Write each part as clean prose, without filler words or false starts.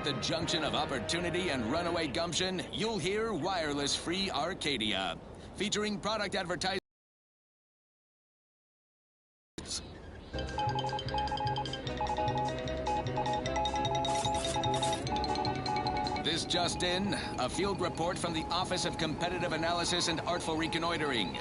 the junction of opportunity and runaway gumption, you'll hear wireless-free Arcadia, featuring product advertisements. This just in, a field report from the Office of Competitive Analysis and Artful Reconnoitering.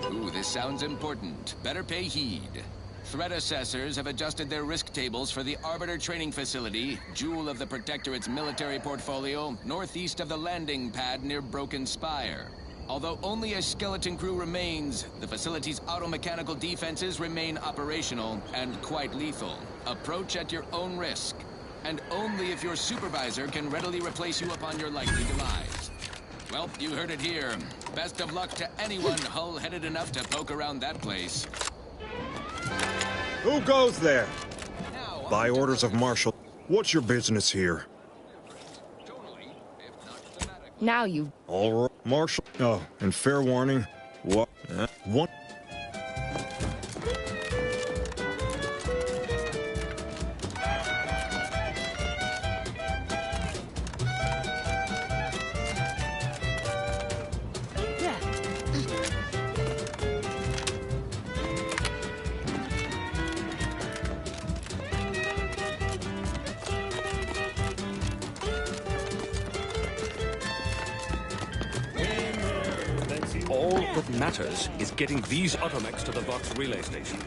Ooh, this sounds important. Better pay heed. Threat assessors have adjusted their risk tables for the Arbiter Training Facility, jewel of the Protectorate's military portfolio, northeast of the landing pad near Broken Spire. Although only a skeleton crew remains, the facility's automechanical defenses remain operational and quite lethal. Approach at your own risk. And only if your supervisor can readily replace you upon your likely demise. Well, you heard it here. Best of luck to anyone hull-headed enough to poke around that place. Who goes there? By orders of Marshal. What's your business here? Now you... All right, Marshal. Oh, and fair warning. What? What? All that matters is getting these automechs to the Vox relay station.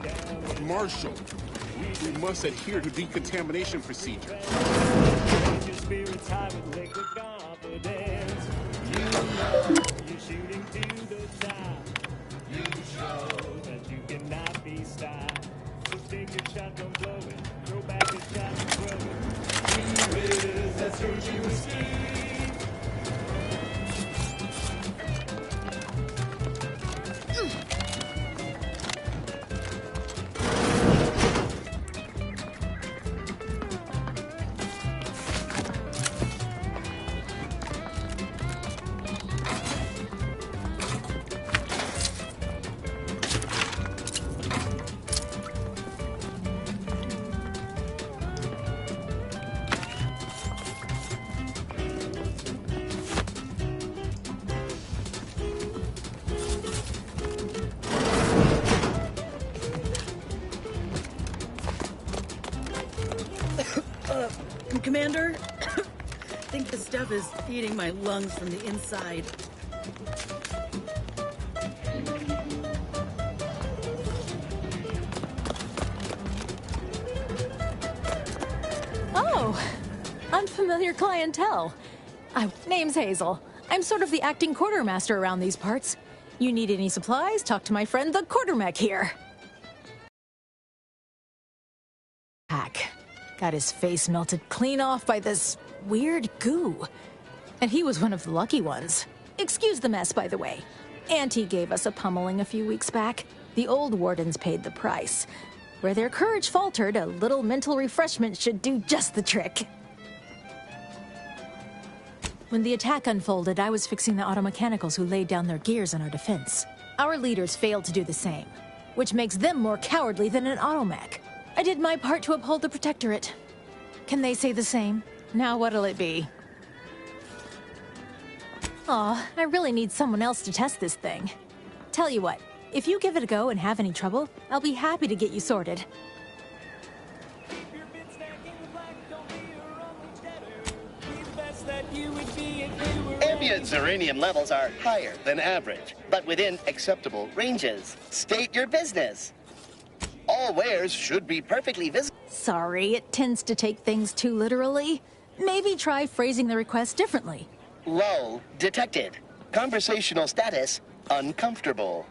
Marshal, we must adhere to decontamination procedure. Commander, I think the stuff is eating my lungs from the inside. Oh, unfamiliar clientele. Name's Hazel. I'm sort of the acting quartermaster around these parts. You need any supplies, talk to my friend the quartermech here. Hack. Got his face melted clean off by this weird goo. And he was one of the lucky ones. Excuse the mess, by the way. Auntie gave us a pummeling a few weeks back. The old wardens paid the price. Where their courage faltered, a little mental refreshment should do just the trick. When the attack unfolded, I was fixing the automechanicals who laid down their gears in our defense. Our leaders failed to do the same, which makes them more cowardly than an automech. I did my part to uphold the Protectorate. Can they say the same? Now what'll it be? Aw, I really need someone else to test this thing. Tell you what, if you give it a go and have any trouble, I'll be happy to get you sorted. Ambient Zeranium levels are higher than average, but within acceptable ranges. State your business. All wares should be perfectly visible. Sorry, it tends to take things too literally. Maybe try phrasing the request differently. Lull detected. Conversational status uncomfortable.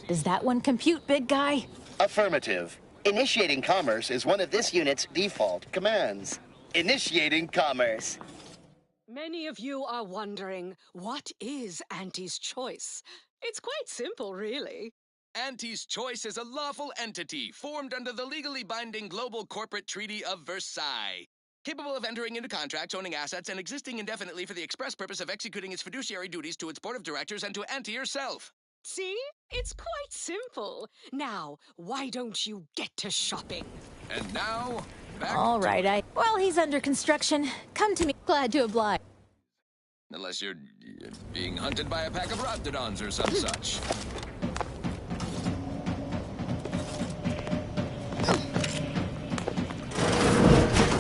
Does that one compute, big guy? Affirmative. Initiating commerce is one of this unit's default commands. Initiating commerce. Many of you are wondering, what is Auntie's Choice? It's quite simple, really. Auntie's Choice is a lawful entity formed under the legally binding Global Corporate Treaty of Versailles, capable of entering into contracts, owning assets, and existing indefinitely for the express purpose of executing its fiduciary duties to its board of directors and to Auntie herself. See? It's quite simple. Now, why don't you get to shopping? And now, All right, Well, he's under construction. Come to me. Glad to oblige. Unless you're being hunted by a pack of Raptidons or some such.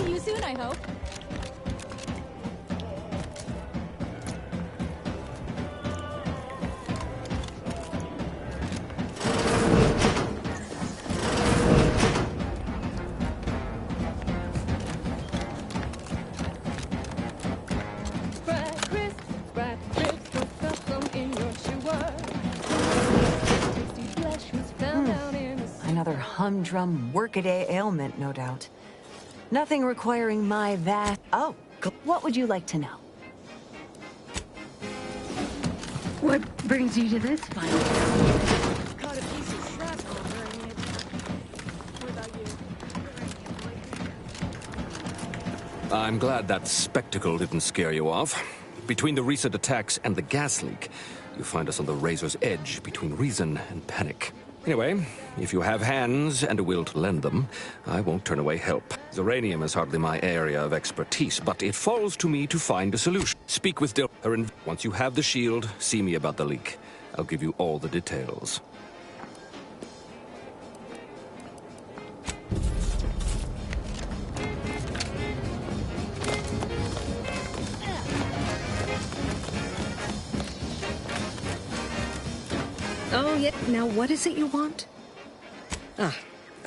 See you soon, I hope. Another humdrum workaday ailment, no doubt. Nothing requiring my vast... Oh, what would you like to know? What brings you to this fight? Caught a piece of shrapnel during it. What about you? I'm glad that spectacle didn't scare you off. Between the recent attacks and the gas leak, you find us on the razor's edge between reason and panic. Anyway, if you have hands and a will to lend them, I won't turn away help. Zeranium is hardly my area of expertise, but it falls to me to find a solution. Speak with Once you have the shield, see me about the leak. I'll give you all the details. Oh, yeah. Now, what is it you want? Ah,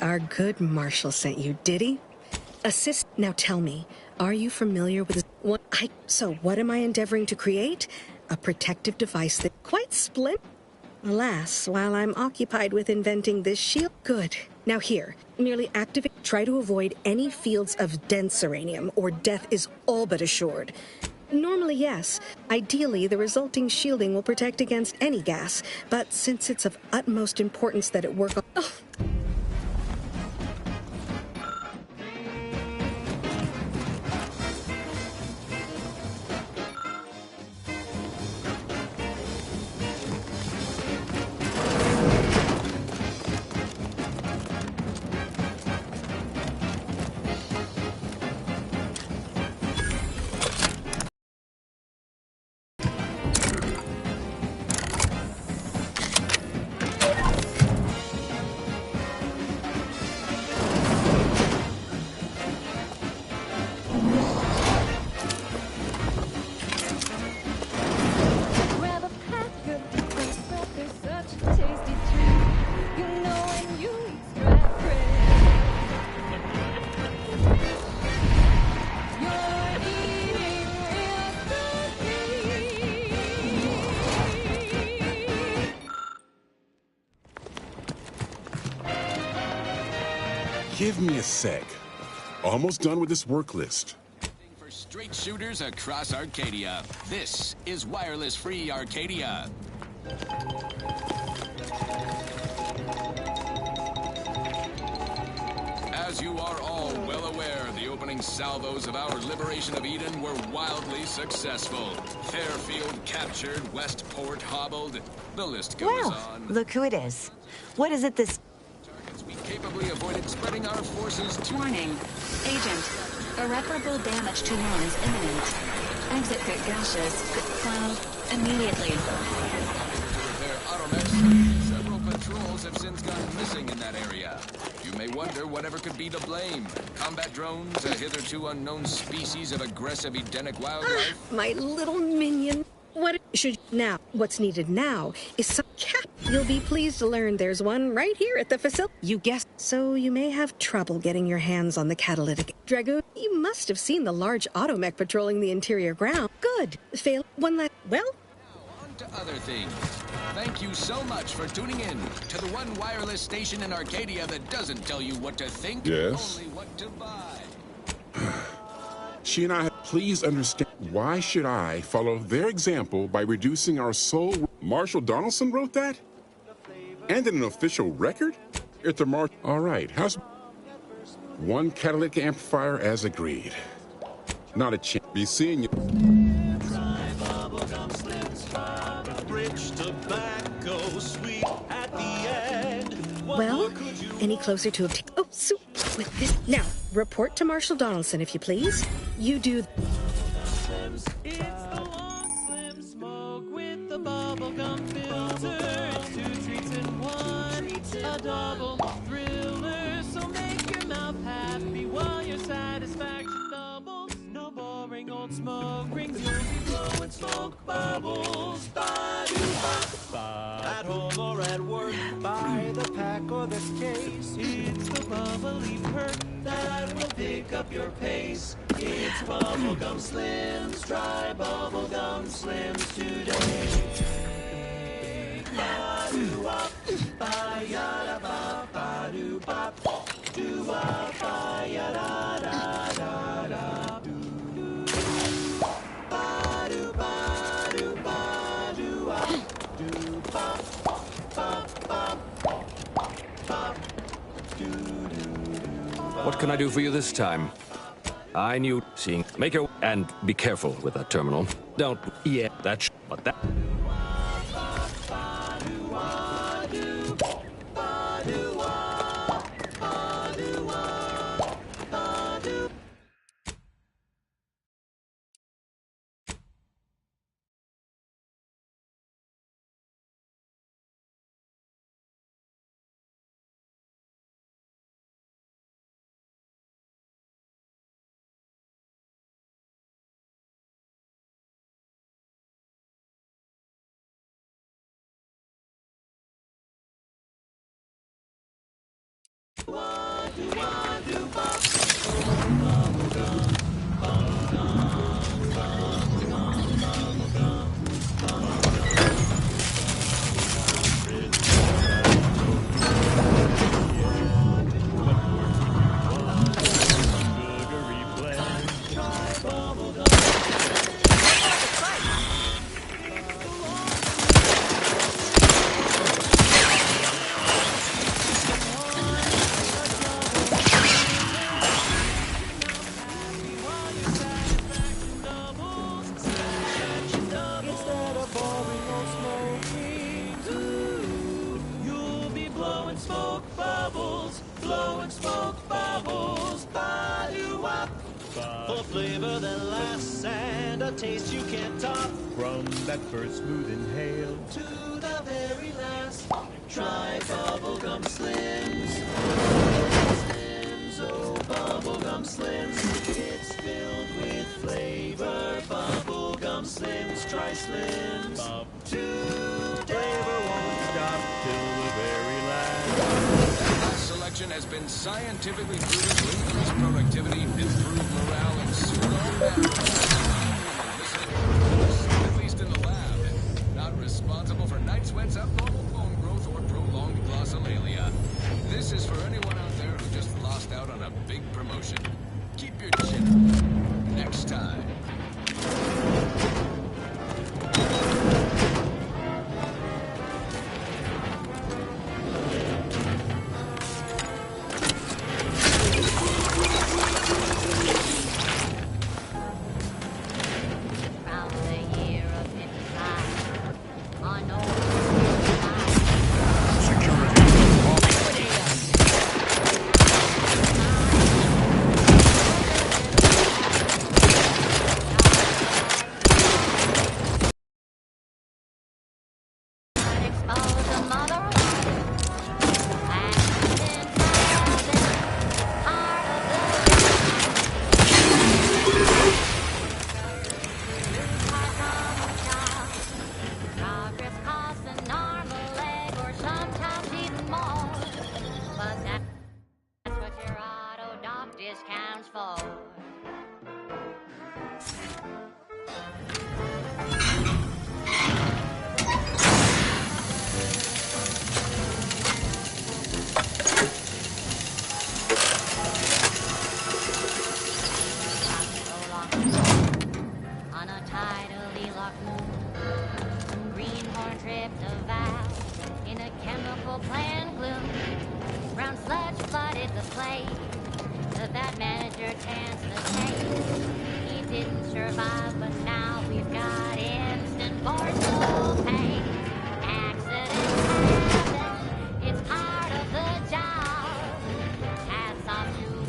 our good Marshall sent you, did he? Assist. Now tell me, are you familiar with what So, what am I endeavoring to create? A protective device that quite split. Alas, while I'm occupied with inventing this shield. Good. Now here, merely activate. Try to avoid any fields of dense uranium, or death is all but assured. Normally, yes. Ideally, the resulting shielding will protect against any gas, but since it's of utmost importance that it work on... Oh. Give me a sec. Almost done with this work list. For straight shooters across Arcadia, this is Wireless Free Arcadia. As you are all well aware, the opening salvos of our liberation of Eden were wildly successful. Fairfield captured, Westport hobbled. The list goes on. Look who it is. What is it this... We capably avoided spreading our forces to... Warning. Agent. Irreparable damage to one is imminent. Exit pit gaseous. Cloud. Immediately. Several patrols have since gone missing in that area. You may wonder whatever could be to blame. Combat drones, a hitherto unknown species of aggressive Edenic wildlife. My little minion. What's needed now is some cap. You'll be pleased to learn there's one right here at the facility. You guessed. So you may have trouble getting your hands on the catalytic. Dragoon, you must have seen the large automech patrolling the interior ground. Good. Fail. One last. Well? Now, on to other things. Thank you so much for tuning in to the one wireless station in Arcadia that doesn't tell you what to think, yes, only what to buy. She and I, please understand, why should I follow their example by reducing our soul? Marshall Donaldson wrote that? And in an official record? It's a all right, how's... One catalytic amplifier as agreed. Not a chance. Be seeing you. Well, any closer to obtain... Oh, so with this... Now, Report to Marshal Donaldson, if you please. You do... It's the long slim smoke with the bubblegum filter. It's 2 treats in 1, a double thriller. So make your mouth happy while your satisfaction doubles. No boring old smoke rings, you'll be blowing smoke bubbles. Ba-do-ba-ba. At home or at work, buy the pack or the case. It's the bubbly perk that will pick up your pace. It's Bubblegum Slims. Try Bubblegum Slims today. Ba-do-wop, ba-ya-da-ba, ba-do-bop, do-wop, ba-ya-da-da-da-da, do-do. Ba-do-ba-do-ba-do-wop, do-bop, bop-bop, bop, do-do. What can I do for you this time? I knew seeing. Make your and be careful with that terminal. Don't. Yeah, but that. For flavor that lasts and a taste you can't top. From that first smooth inhale to the very last. Try Bubblegum Slims. Slims, oh Bubblegum Slims. It's filled with flavor. Bubblegum Slims, try Slims. Today. Flavor won't stop till the very last. That selection has been scientifically proven to increase productivity, improve morale, and soothe all at least in the lab. Not responsible for night sweats, abnormal bone growth, or prolonged glossolalia. This is for anyone out there who just lost out on a big promotion. Keep your chin up. Next time.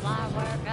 Our work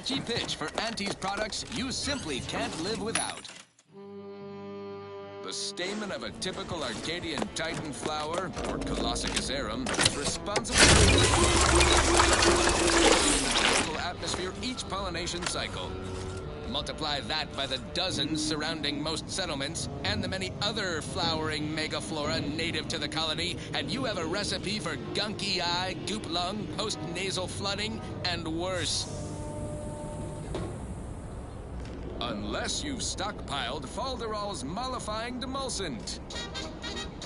catchy pitch for Auntie's products you simply can't live without. The stamen of a typical Arcadian Titan flower, or Colossicus arum, is responsible for the local atmosphere each pollination cycle. Multiply that by the dozens surrounding most settlements, and the many other flowering megaflora native to the colony, and you have a recipe for gunky eye, goop lung, post-nasal flooding, and worse. Unless you've stockpiled Falderall's mollifying demulcent.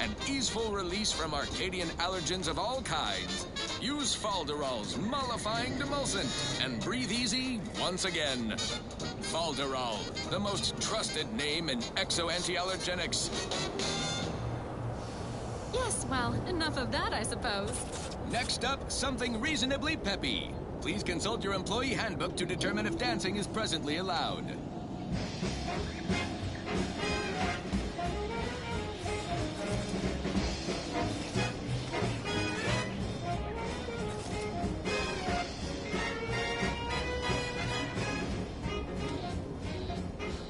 An easeful release from Arcadian allergens of all kinds. Use Falderall's mollifying demulcent and breathe easy once again. Falderall, the most trusted name in exo-anti-allergenics. Yes, well, enough of that, I suppose. Next up, something reasonably peppy. Please consult your employee handbook to determine if dancing is presently allowed.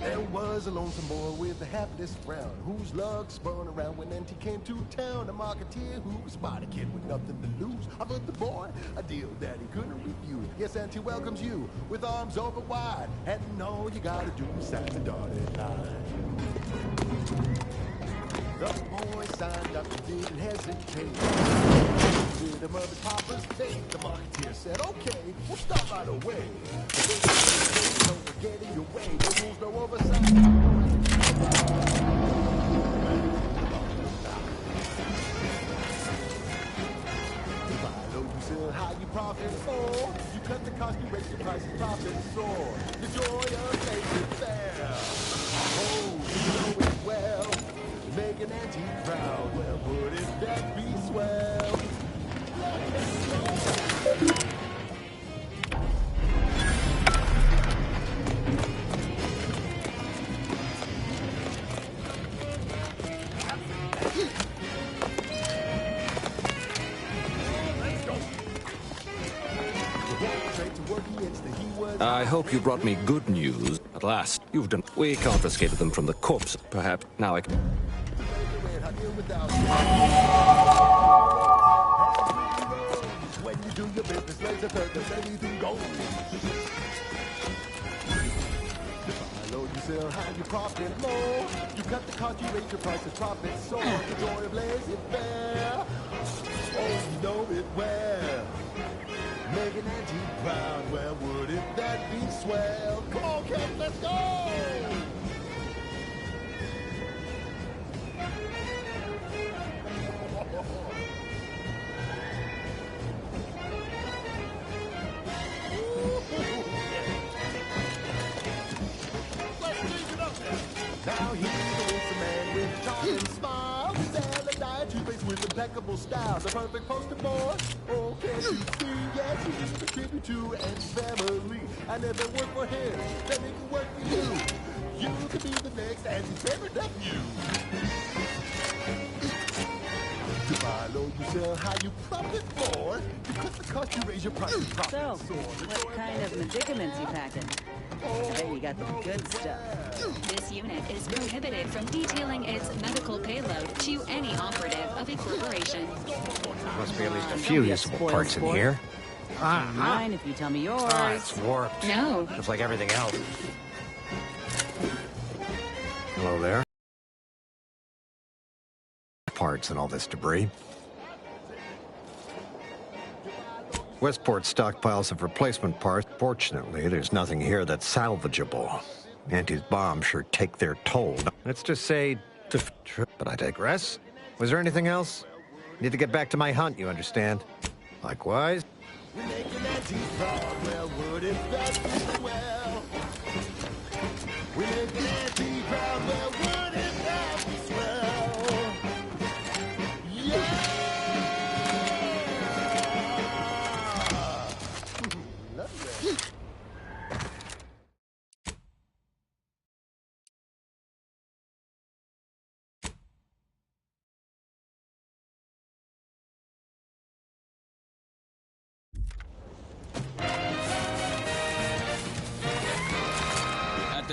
There was a lonesome boy with a hapless frown, whose luck spun around when Auntie came to town. A marketeer who was a smart kid with nothing to lose. Offered the boy a deal that he couldn't refuse. Yes, Auntie welcomes you with arms open wide, and all you gotta do is sign the dotted line. The boy signed up and didn't hesitate. With him of his papa's faith, the marketeer said, "Okay, we'll start right away. Don't get in your way, no rules, no oversight." You buy low, you sell high, you profit more. You cut the cost, you raise your prices, profit soar. The joy of making fair. Oh, you know it well. Make an Auntie proud. Well, wouldn't that be swell? I hope you brought me good news. At last, you've done. We confiscated them from the corpse. Perhaps now I can. When you do your business, laser purpose, anything goes. Low, you sell high, you profit more. You cut the cost, you raise your prices, profit soar. The joy of laissez-faire. Oh, you know it well. Make an Auntie proud. Well, wouldn't that be swell? Come on, kids, let's go! Now he's the man with a charming smile. Sell a diet toothpaste with impeccable style. The perfect poster boy. Oh, can't you see? Yes, he's a tribute to Auntie's family. And if it work for him, then it can work for you. You could be the next Auntie's favorite nephew. You buy low, you sell high, you profit more. You cut the cost, you raise your prices, profit So, soar. what kind of medicaments you packing? I bet you got the good stuff. This unit is prohibited from detailing its medical payload to any operative of a corporation. Must be at least a few usable parts in here. Mind if you tell me yours? It's warped. No. Just like everything else. Hello there. Parts and all this debris. Westport stockpiles of replacement parts. Fortunately, there's nothing here that's salvageable. Auntie's bombs sure take their toll. Let's just say, but I digress. Was there anything else? Need to get back to my hunt, you understand? Likewise. We make an Auntie proud. Well, wouldn't that be swell? We make an Auntie proud. Well, wouldn't that be swell? Yeah! Love that.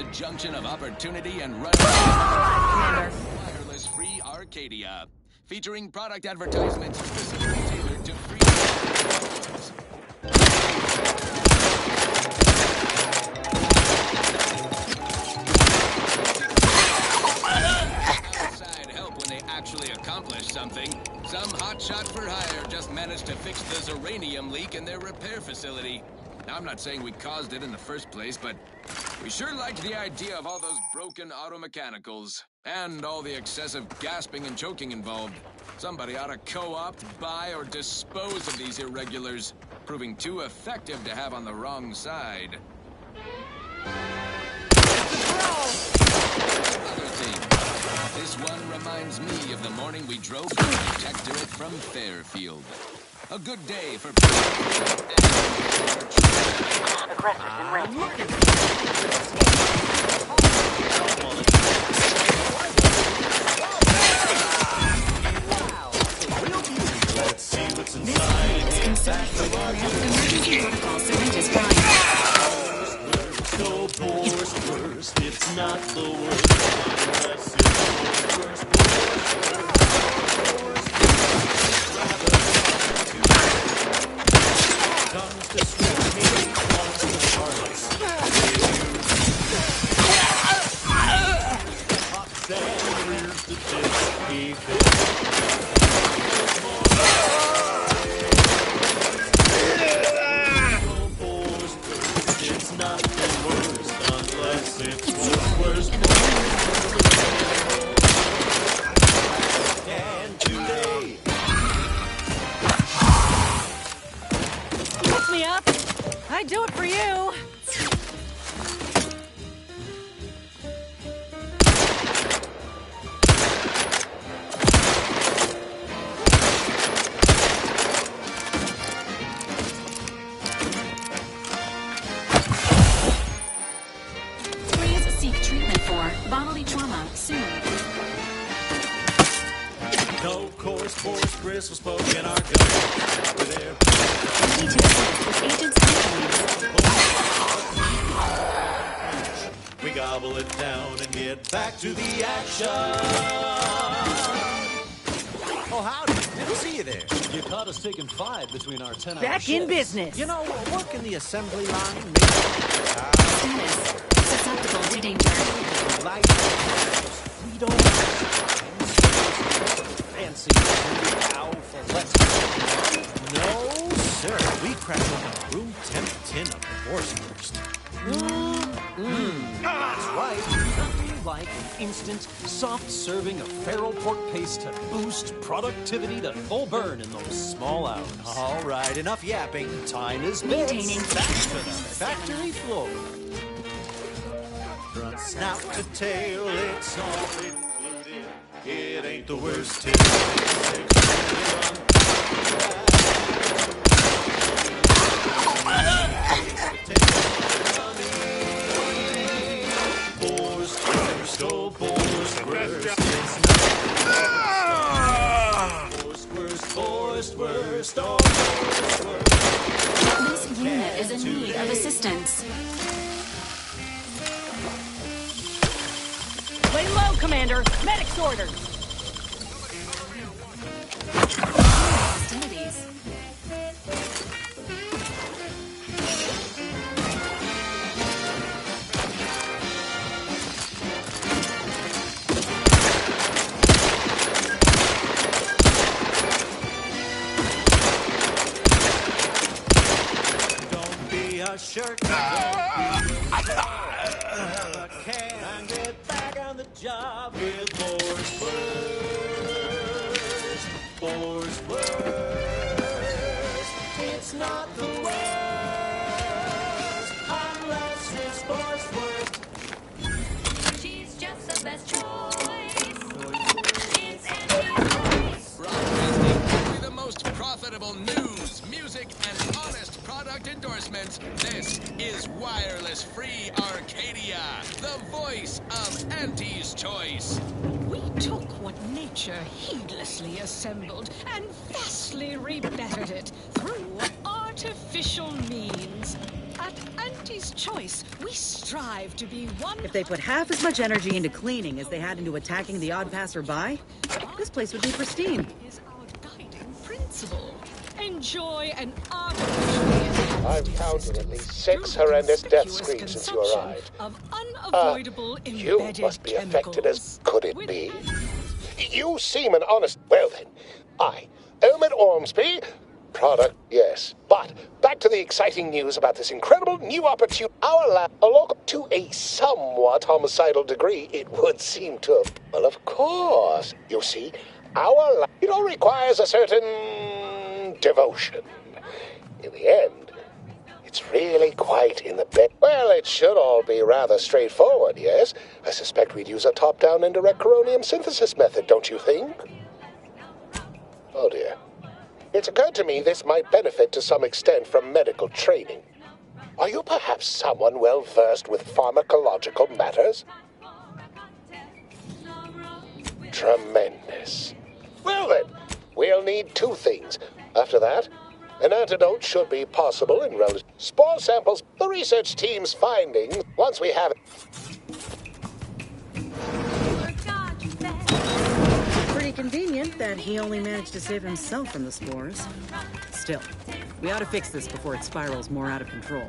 the junction of opportunity and wireless free Arcadia, featuring product advertisements specifically tailored to free. Outside help when they actually accomplish something. Some hotshot for hire just managed to fix the Zeranium leak in their repair facility. Now, I'm not saying we caused it in the first place, but we sure liked the idea of all those broken auto mechanicals and all the excessive gasping and choking involved. Somebody ought to co-opt, buy, or dispose of these irregulars, proving too effective to have on the wrong side. Other thing, this one reminds me of the morning we drove the Protectorate from Fairfield. A good day for Let's see what's inside. Emergency protocol syringes fine. So worst, it's not the worst. Unless it's worst. Comes to swim me across the heartless. Hot sand rears the tip. Keep it. It's not the worst unless it's worst. And today. Lift me up. I'd do it for you. Please seek treatment for bodily trauma soon. No coarse, force, bristles spoken our gun. We're there. Ready to assist with agents We gobble it down and get back to the action. Oh, howdy. Didn't see you there. You caught us taking 5 between our 10-hour Back in shifts. business. You know, working the assembly line. Status susceptible to danger. We don't fancy alpha. Let's no, sir. We crack open a room temp tin of Borsthurst. That's right. Nothing like an instant, soft serving of feral pork paste to boost productivity to full burn in those small hours. All right, enough yapping. Time is Maintaining. back to the factory floor. From snout to tail, it's all included. It ain't the worst tip. This unit is in need of assistance. Lay low, Commander. Medic's orders. Hostilities. A shirt. But can get back on the job with Borsthurst. It's not the worst unless it's Borsthurst. She's just the best choice. It's Broadcasting only the most profitable news, music, and honest product endorsements. This is Wireless Free Arcadia, the voice of Auntie's Choice. We took what nature heedlessly assembled and vastly rebettered it through artificial means. At Auntie's Choice, we strive to be one. If they put half as much energy into cleaning as they had into attacking the odd passerby, this place would be pristine. Is our guiding principle. Enjoy an arbitrary. I've counted at least 6 horrendous death screams since you arrived. Of unavoidable You embedded must be affected chemicals. as could it be? You seem an honest... Well then, I, Elmet Ormsby, product, yes. But back to the exciting news about this incredible new opportunity. Our lab, to a somewhat homicidal degree, it would seem to... Well, of course. You see, our lab, it all requires a certain devotion. In the end, it's really quite in the bed. Well, it should all be rather straightforward, yes? I suspect we'd use a top-down indirect coronium synthesis method, don't you think? Oh dear. It's occurred to me this might benefit to some extent from medical training. Are you perhaps someone well-versed with pharmacological matters? Tremendous. Well then, we'll need 2 things. After that, an antidote should be possible in relative spore samples. The research team's findings, once we have it. Pretty convenient that he only managed to save himself from the spores. Still, we ought to fix this before it spirals more out of control.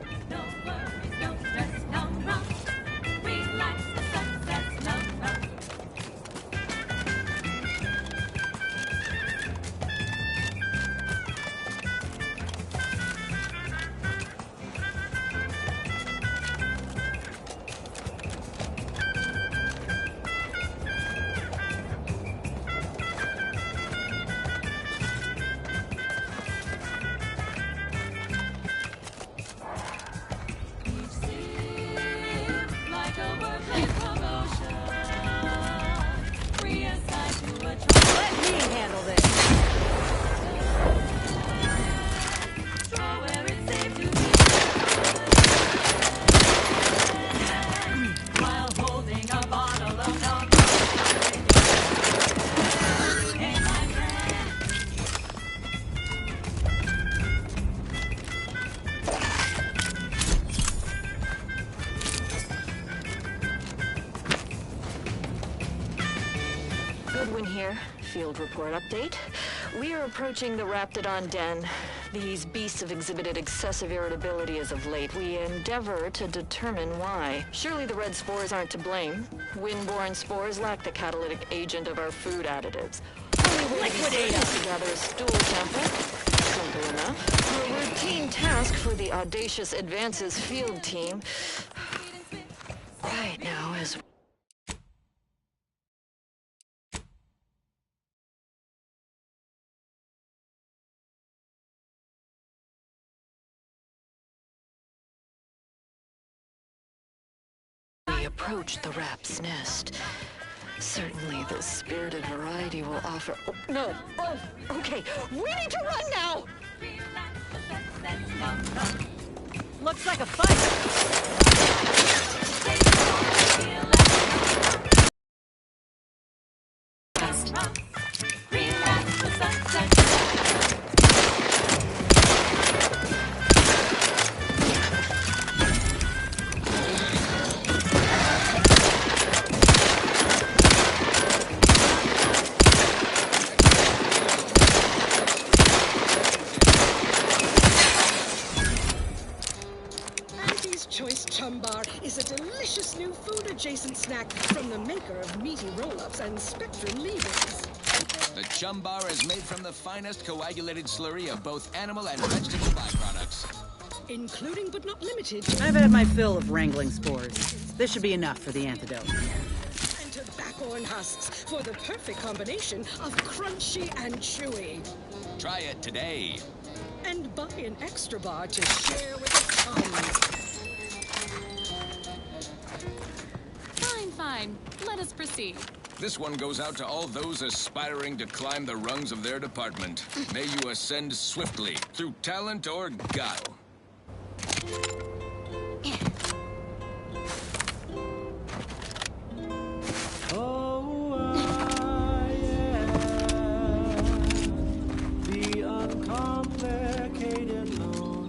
Goodwin here. Field report update. We are approaching the Raptidon den. These beasts have exhibited excessive irritability as of late. We endeavor to determine why. Surely the red spores aren't to blame. Windborne spores lack the catalytic agent of our food additives. Liquidate us to gather a stool sample. Simple enough. A routine task for the Audacious Advances field team. Quiet now as... we approach the rap's nest. Certainly the spirited variety will offer... Oh, no! Oh, okay. We need to run now! Looks like a fight! Choice Chumbar is a delicious new food-adjacent snack from the maker of meaty roll-ups and Spectrum leavings. The Chumbar is made from the finest coagulated slurry of both animal and vegetable byproducts. Including but not limited. I've had my fill of wrangling spores. This should be enough for the antidote. And tobacco and husks for the perfect combination of crunchy and chewy. Try it today. And buy an extra bar to share with the chums. Fine. Let us proceed. This one goes out to all those aspiring to climb the rungs of their department. May you ascend swiftly, through talent or guile. Oh, I am the uncomplicated loner.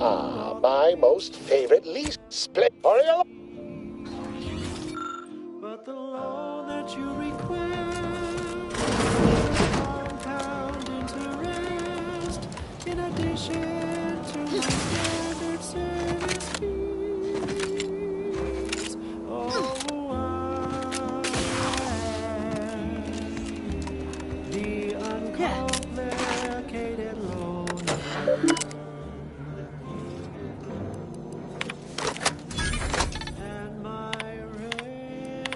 My most favorite least split Oriole. But the law that you request compound interest in addition to my standard service fees. Oh, the uncomplicated loaner. And my rates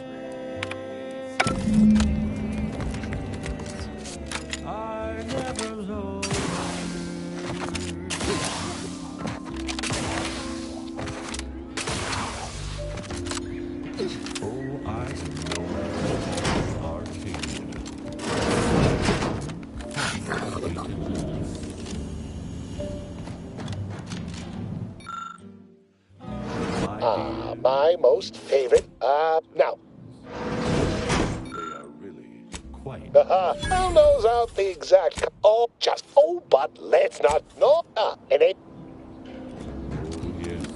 are never low. Oh, I know arcade. My most favorite, now. Quite. Who knows out the exact, but let's not, no, and it. Yes,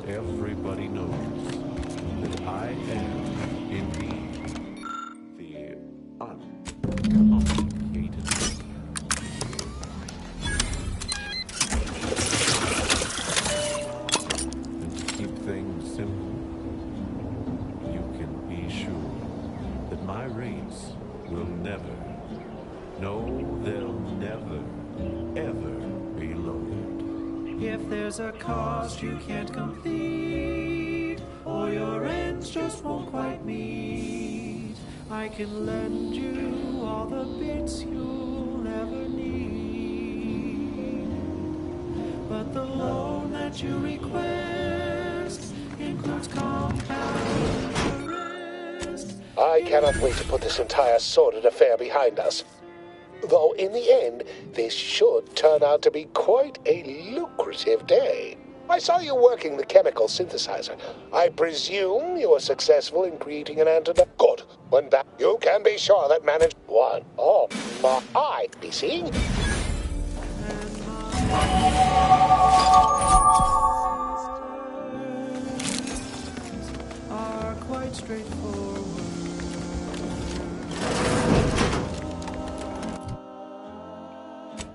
everybody knows that I am indeed the uncomplicated. And to keep things simple, you can be sure that my rates will never, no, they'll never, ever be lowered. If there's a cost you can't complete, or your ends just won't quite meet, I can lend you all the bits you'll ever need. But the loan that you request includes compound interest. I cannot wait to put this entire sordid affair behind us. Though in the end, this should turn out to be quite a lucrative day. I saw you working the chemical synthesizer. I presume you were successful in creating an antidote. Good. When back, you can be sure that managed one. Oh, I be seeing. Are quite straightforward.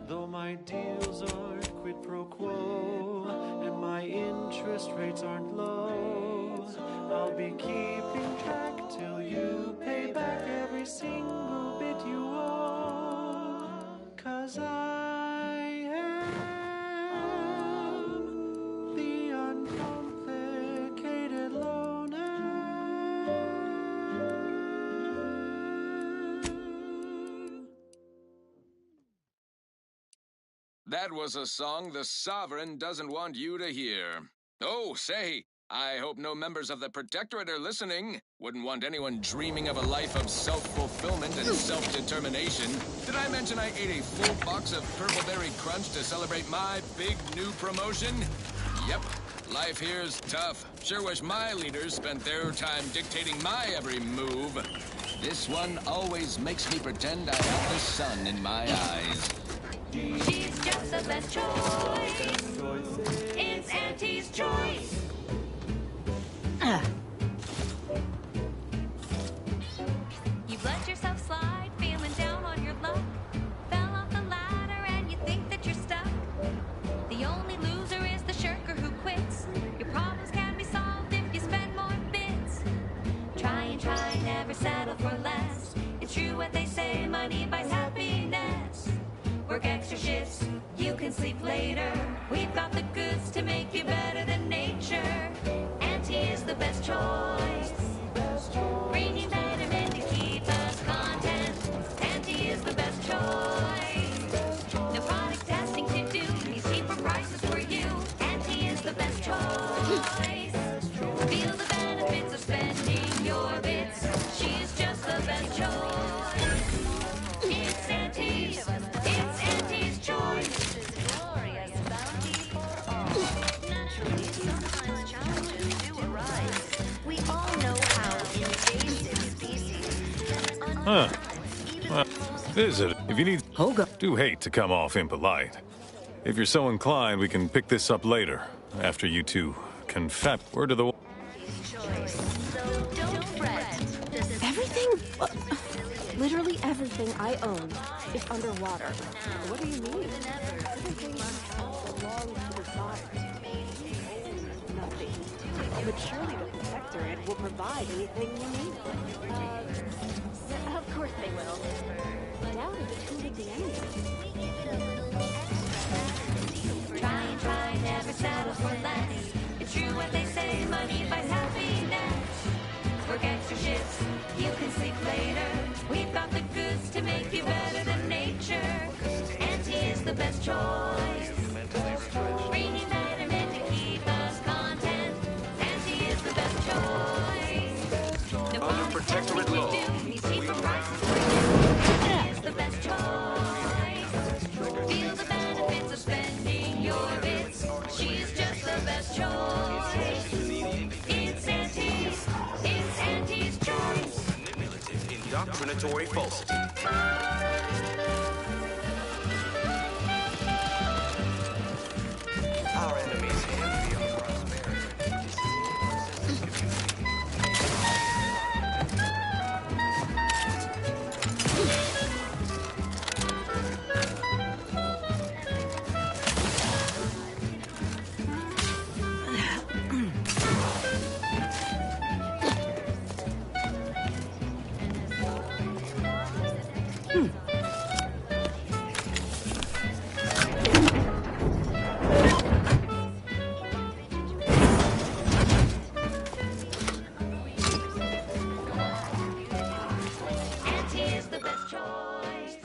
Though my deals aren't quid pro quo, and my interest rates aren't low, I'll be keeping track till you pay back every single bit you owe. 'Cause I am the uncomplicated loner. That was a song the Sovereign doesn't want you to hear. Oh, say, I hope no members of the Protectorate are listening. Wouldn't want anyone dreaming of a life of self-fulfillment and self-determination. Did I mention I ate a full box of Purple Berry Crunch to celebrate my big new promotion? Yep, life here's tough. Sure wish my leaders spent their time dictating my every move. This one always makes me pretend I have the sun in my eyes. She's just the best choice. It's Auntie's choice. You've let yourself slide, feeling down on your luck. Fell off the ladder and you think that you're stuck. The only loser is the shirker who quits. Your problems can be solved if you spend more bits. Try and try, never settle for less. It's true what they say, money buys happiness. Work extra shifts, you can sleep later. We've got the goods to make you better than nature. Auntie is the best choice. Bringing betterment to keep us content. Auntie is the best choice. No product testing to do, these cheaper prices for you. Auntie is the best choice. Feel the benefits of spending your bits. She's just the best choice. It's Auntie's. It's Auntie's choice. Glorious bounty for all. Naturally, sometimes challenges do arise. We all know how invasive species can Well, visit. If you need... Do hate to come off impolite. If you're so inclined, we can pick this up later, after you two can fap. Word to the... Everything, literally everything I own is underwater. What do you mean? Everything belongs to the goddess. Nothing. But surely the protector it will provide anything you need. Of course they will. Doubt it. Who did the enemy? Try, never settle for less. It's true what they say, money buys happiness. We're gangster ships, you can sleep later. We've got the goods to make you better than nature. Auntie is the best choice. Bringing betterment to keep us content. Auntie is the best choice. No Under protectorate law. we see for prices for you. Auntie is the best choice. Feel the benefits of spending your bits. She's just the best choice. It's Auntie's. It's Auntie's choice. Indoctrinatory falsity. Our enemies envy our prosperity. Auntie is the best choice.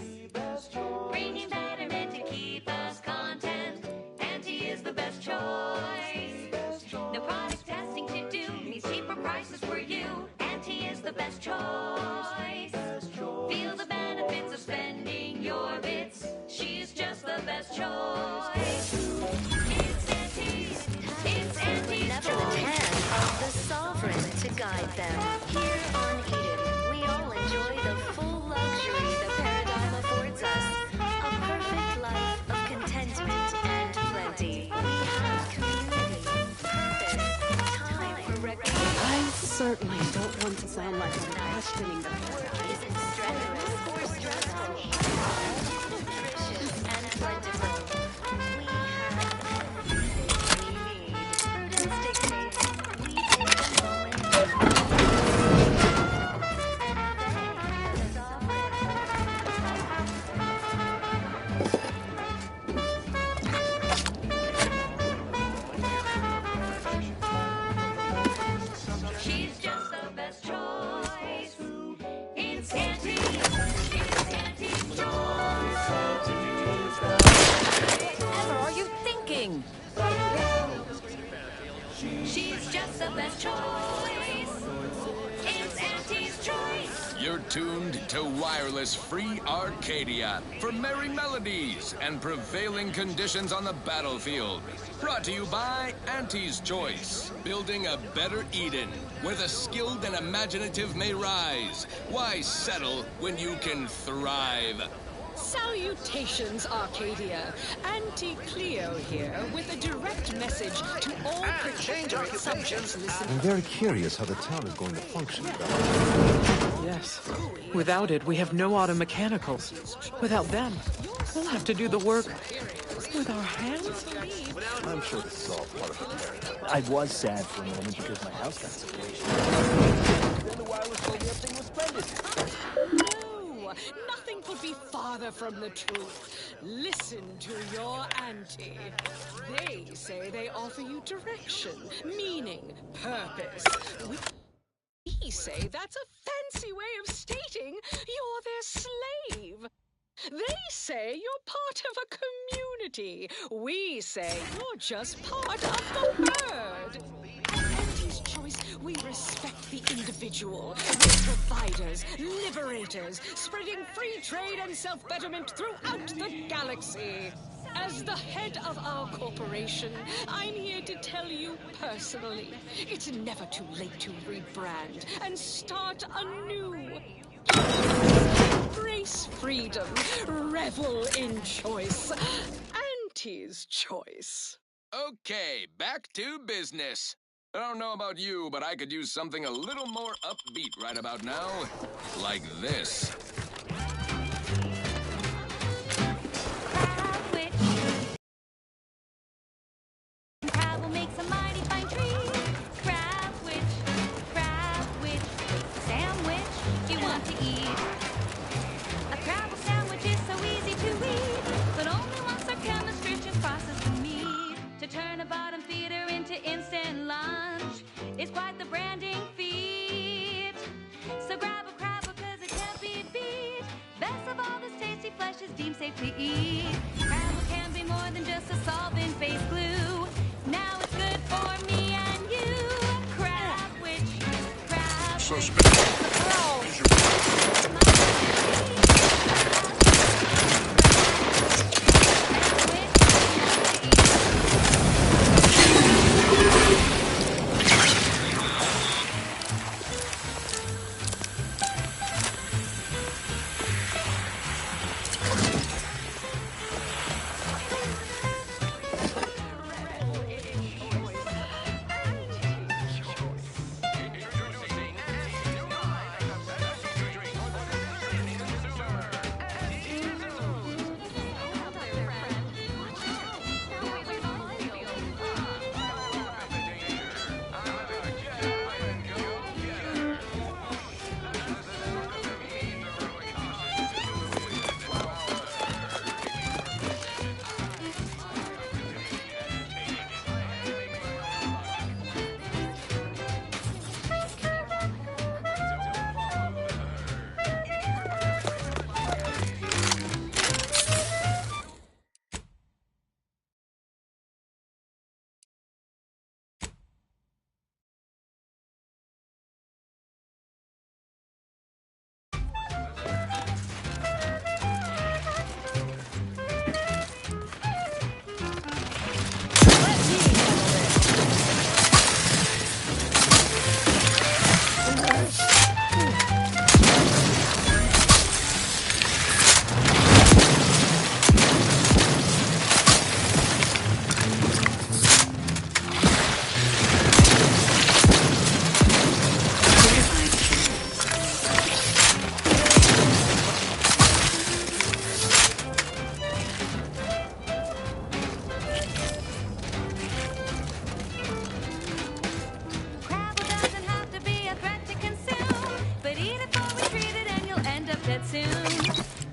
Bringing betterment to keep us content. Auntie is the best choice. No product testing to do means cheaper prices for you. Auntie is the best choice. Feel the benefits of spending your bits. She's just the best choice. It's Auntie's. It's Auntie's Never the hand of the sovereign to guide them. Here on Eden, we all enjoy the full luxury the paradigm affords us. A perfect life of contentment and plenty. We have community, purpose, time for recreation. I certainly don't want to sound like I'm questioning the Isn't strenuous or stressful. Nutritious and plentiful. We have everything we need. Prudence dictates we take a moment. She's just the best choice. It's Auntie. It's Auntie's choice. Whatever are you thinking? She's just the best choice. It's Auntie's choice. You're tuned to Wireless Free Arcadia for merry melodies and prevailing conditions on the battlefield. Brought to you by Auntie's Choice, building a better Eden, where the skilled and imaginative may rise. Why settle when you can thrive? Salutations, Arcadia. Auntie Cleo here with a direct message to all protectorate subjects listening. I'm very curious how the town is going to function. Yes. Without it, we have no auto mechanicals. Without them, we'll have to do the work with our hands. I'm sure this is all part of the paradigm. I was sad for a moment because my house got situated. Then the wireless told me everything was splendid. No, nothing could be farther from the truth. Listen to your auntie. They say they offer you direction, meaning, purpose. We say that's a fancy way of stating you're their slave. They say you're part of a community. We say you're just part of the herd. At Auntie's Choice, we respect the individual. We're providers, liberators, spreading free trade and self-betterment throughout the galaxy. As the head of our corporation, I'm here to tell you personally, it's never too late to rebrand and start anew. Embrace freedom, revel in choice. Auntie's choice. Okay, back to business. I don't know about you, but I could use something a little more upbeat right about now. Like this. Crab makes a mighty fine treat. Crab witch, sandwich you want to eat. A crab sandwich is so easy to eat, but only once our chemistry just process the meat. To turn a bottom feeder into instant lunch is quite the branding feat. So grab a crab because it can't be beat. Best of all, this tasty flesh is deemed safe to eat. Crab can be more than just a solvent-based glue. Now it's good for me and you. Crab witch,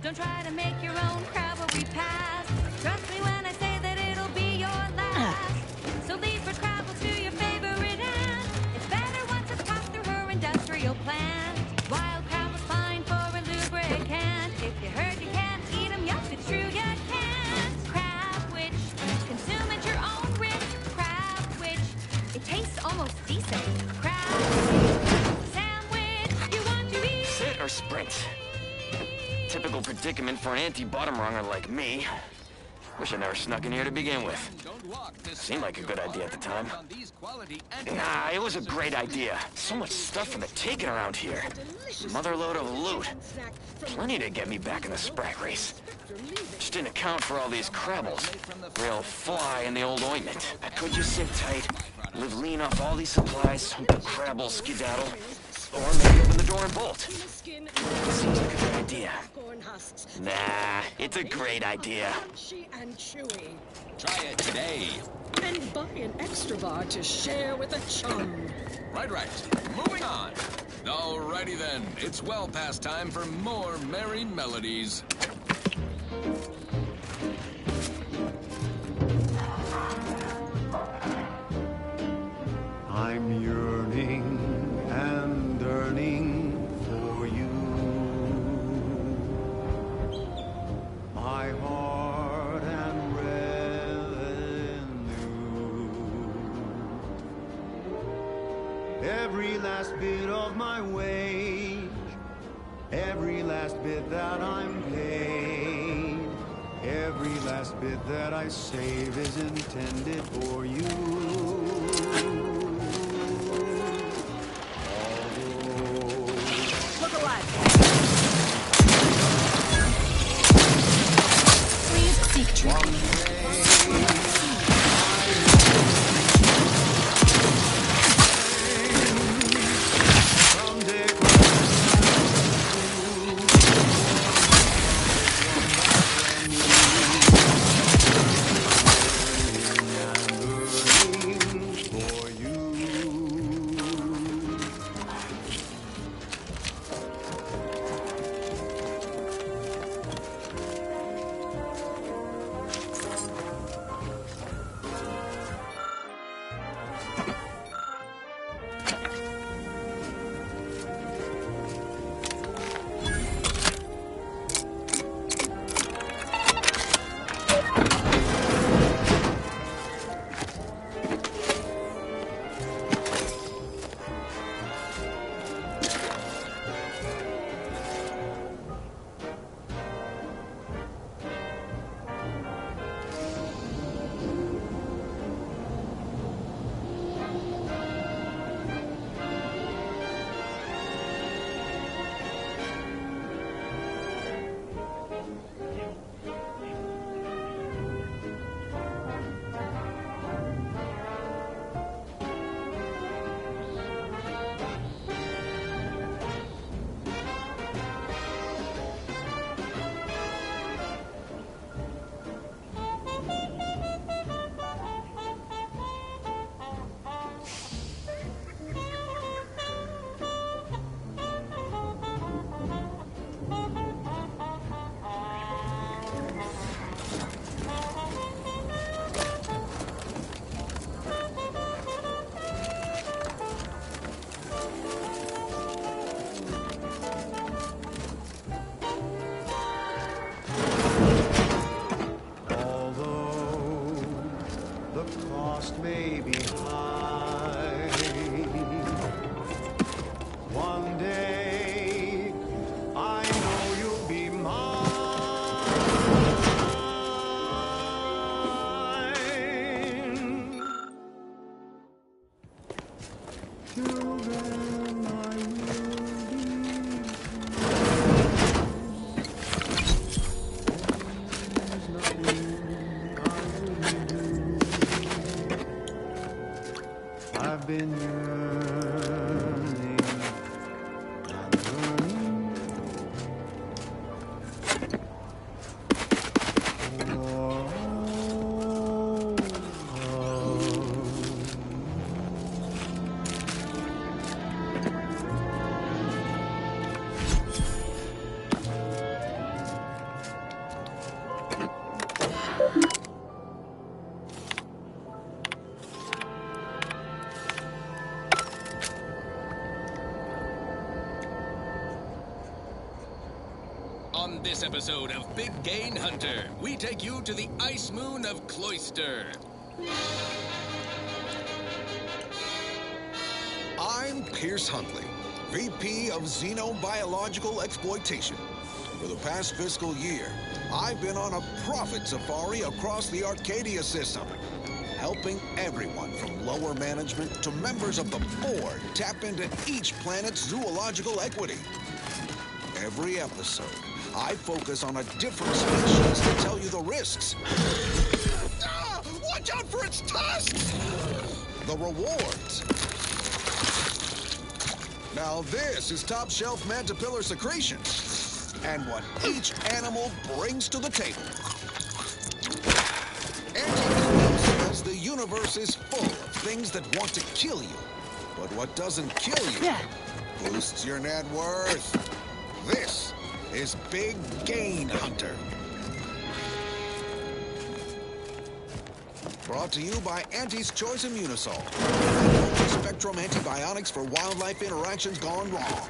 Don't try to make your own Crabble repass. Trust me when I say that it'll be your last. So leave for Crabbles to your favorite aunt. It's better once it's passed through her industrial plant. Wild Crabble's fine for a lubricant. If you heard you can't eat 'em, yup, it's true you can't. Crab Witch, consume at your own risk. Crab Witch, it tastes almost decent. Crab sandwich, you want to eat? Sit or sprint? Typical predicament for an anti-bottom runger like me. Wish I never snuck in here to begin with. Seemed like a good idea at the time. Nah, it was a great idea. So much stuff for the taking around here. Motherload of loot. Plenty to get me back in the Sprite race. Just didn't account for all these Crabbles. Real fly in the old ointment. I could just sit tight, live lean off all these supplies, hope the Crabble skedaddle, or maybe open the door and bolt. Seems like a good idea. Nah, it's a great idea. And chewy. Try it today. And buy an extra bar to share with a chum. Right. Moving on. Alrighty then. It's well past time for more merry melodies. I'm yearning and yearning for you. My heart and revenue. Every last bit of my wage, every last bit that I'm paid, every last bit that I save is intended for you. Look alive. Please seek treatment. the cost may be high. One day, I know you'll be mine. Till then, I I've been yearning and yearning On this episode of Big Game Hunter, we take you to the ice moon of Cloyster. I'm Pierce Huntley, VP of Xenobiological Exploitation. For the past fiscal year, I've been on a profit safari across the Arcadia system, helping everyone from lower management to members of the board tap into each planet's zoological equity. Every episode, I focus on a different species to tell you the risks. Ah, watch out for its tusks! The rewards. Now this is top-shelf mantipillar secretion, and what each animal brings to the table. Anti says the universe is full of things that want to kill you, but what doesn't kill you boosts your net worth. This is Big Game Hunter. Brought to you by Auntie's Choice Immunosol. Spectrum antibiotics for wildlife interactions gone wrong.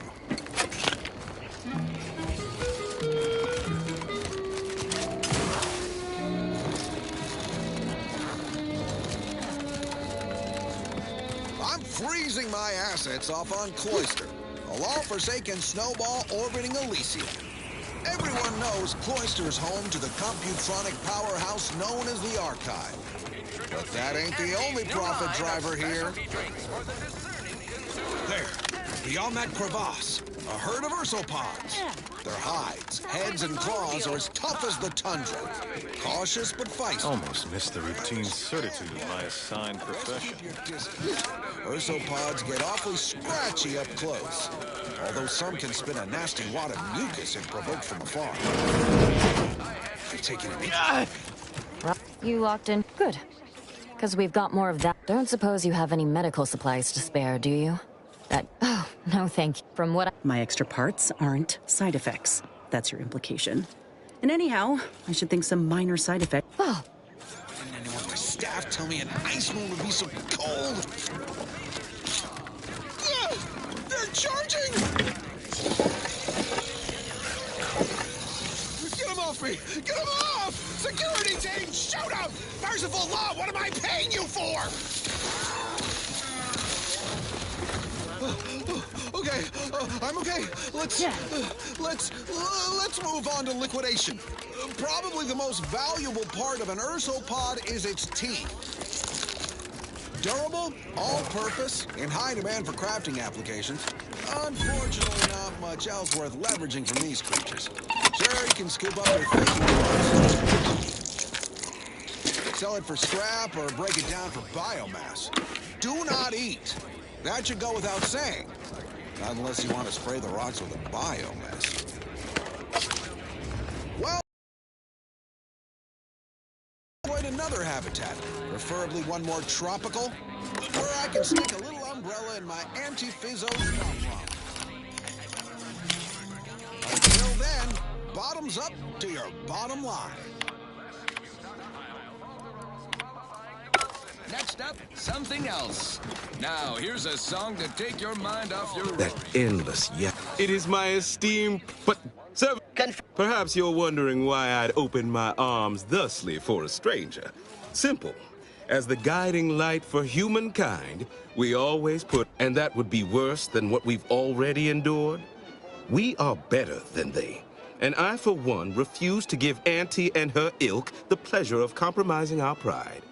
I'm freezing my assets off on Cloyster, a long-forsaken snowball orbiting Elysium. Everyone knows Cloyster is home to the computronic powerhouse known as the Archive. But that ain't the only profit driver here. There, beyond that crevasse, a herd of ursopods. Their hides, heads, and claws are as tough as the tundra. Cautious but feisty. Almost missed the routine certitude of my assigned profession. Ursopods get awfully scratchy up close, although some can spit a nasty wad of mucus if provoked from afar. I'm taking it easy. You locked in? Good. Because we've got more of that. Don't suppose you have any medical supplies to spare, do you? Oh, no thank you. From what My extra parts aren't side effects. That's your implication. And anyhow, I should think some minor side effect. Oh. And my staff tell me an ice moon would be so cold. They're charging! Get them off me! Get them off! Security team, shoot them! Merciful law, what am I paying you for? Okay, I'm okay. Let's move on to liquidation. Probably the most valuable part of an ursopod is its teeth. Durable, all-purpose, in high demand for crafting applications. Unfortunately, not much else worth leveraging from these creatures. Sure, you can scoop up your fishing parts, sell it for scrap, or break it down for biomass. Do not eat. That should go without saying. Not unless you want to spray the rocks with a biomass. Well, avoid another habitat, preferably one more tropical, where I can stick a little umbrella in my anti-fizzo snot. Until then, bottoms up to your bottom line. Next up, something else. Now, here's a song to take your mind off your That endless It is my esteemed, but sir, perhaps you're wondering why I'd open my arms thusly for a stranger. Simple. As the guiding light for humankind, we always put, and that would be worse than what we've already endured. We are better than they. And I, for one, refuse to give Auntie and her ilk the pleasure of compromising our pride.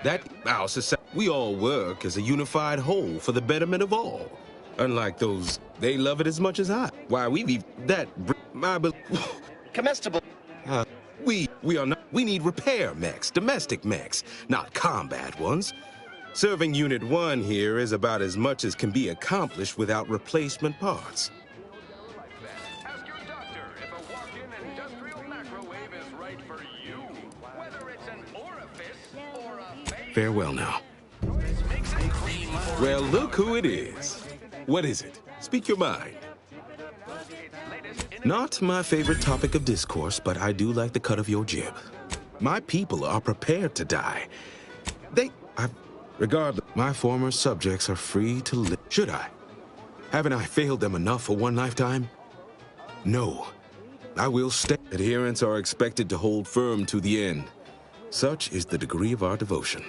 That our society, we all work as a unified whole for the betterment of all. Unlike those, they love it as much as I. Why, we've that my comestible. We are not. We need repair mechs, domestic mechs, not combat ones. Serving Unit 1 here is about as much as can be accomplished without replacement parts. Ask your doctor if a walk-in industrial microwave is right for you, whether it's an orifice or a face. Farewell now. Well, look who it is. What is it? Speak your mind. Not my favorite topic of discourse, but I do like the cut of your jib. My people are prepared to die. Regardless, my former subjects are free to live. Should I? Haven't I failed them enough for one lifetime? No. I will stay. Adherents are expected to hold firm to the end. Such is the degree of our devotion.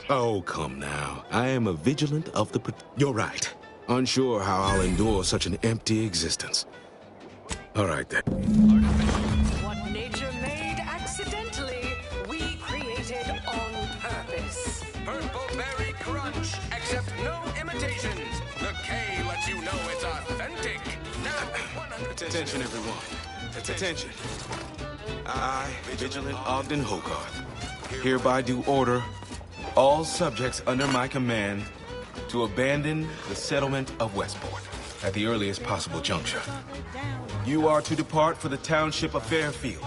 Oh, come now. I am a vigilant of the... You're right. Unsure how I'll endure such an empty existence. All right, then. What nature made accidentally, we created on purpose. Purple Berry Crunch, except no imitations. The K lets you know it's authentic. Now, Attention, everyone. Attention. I, Vigilant Ogden Hogarth, hereby do order all subjects under my command to abandon the settlement of Westport at the earliest possible juncture. You are to depart for the township of Fairfield,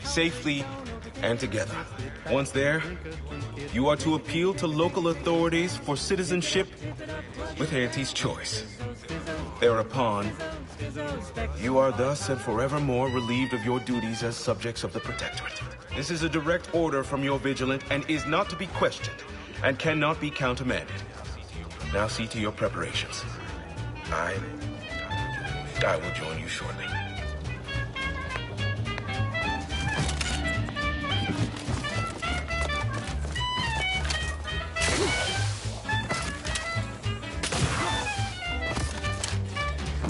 safely and together. Once there, you are to appeal to local authorities for citizenship with Auntie's choice. Thereupon, you are thus and forevermore relieved of your duties as subjects of the Protectorate. This is a direct order from your Vigilant and is not to be questioned and cannot be countermanded. Now see to your preparations. I will join you shortly.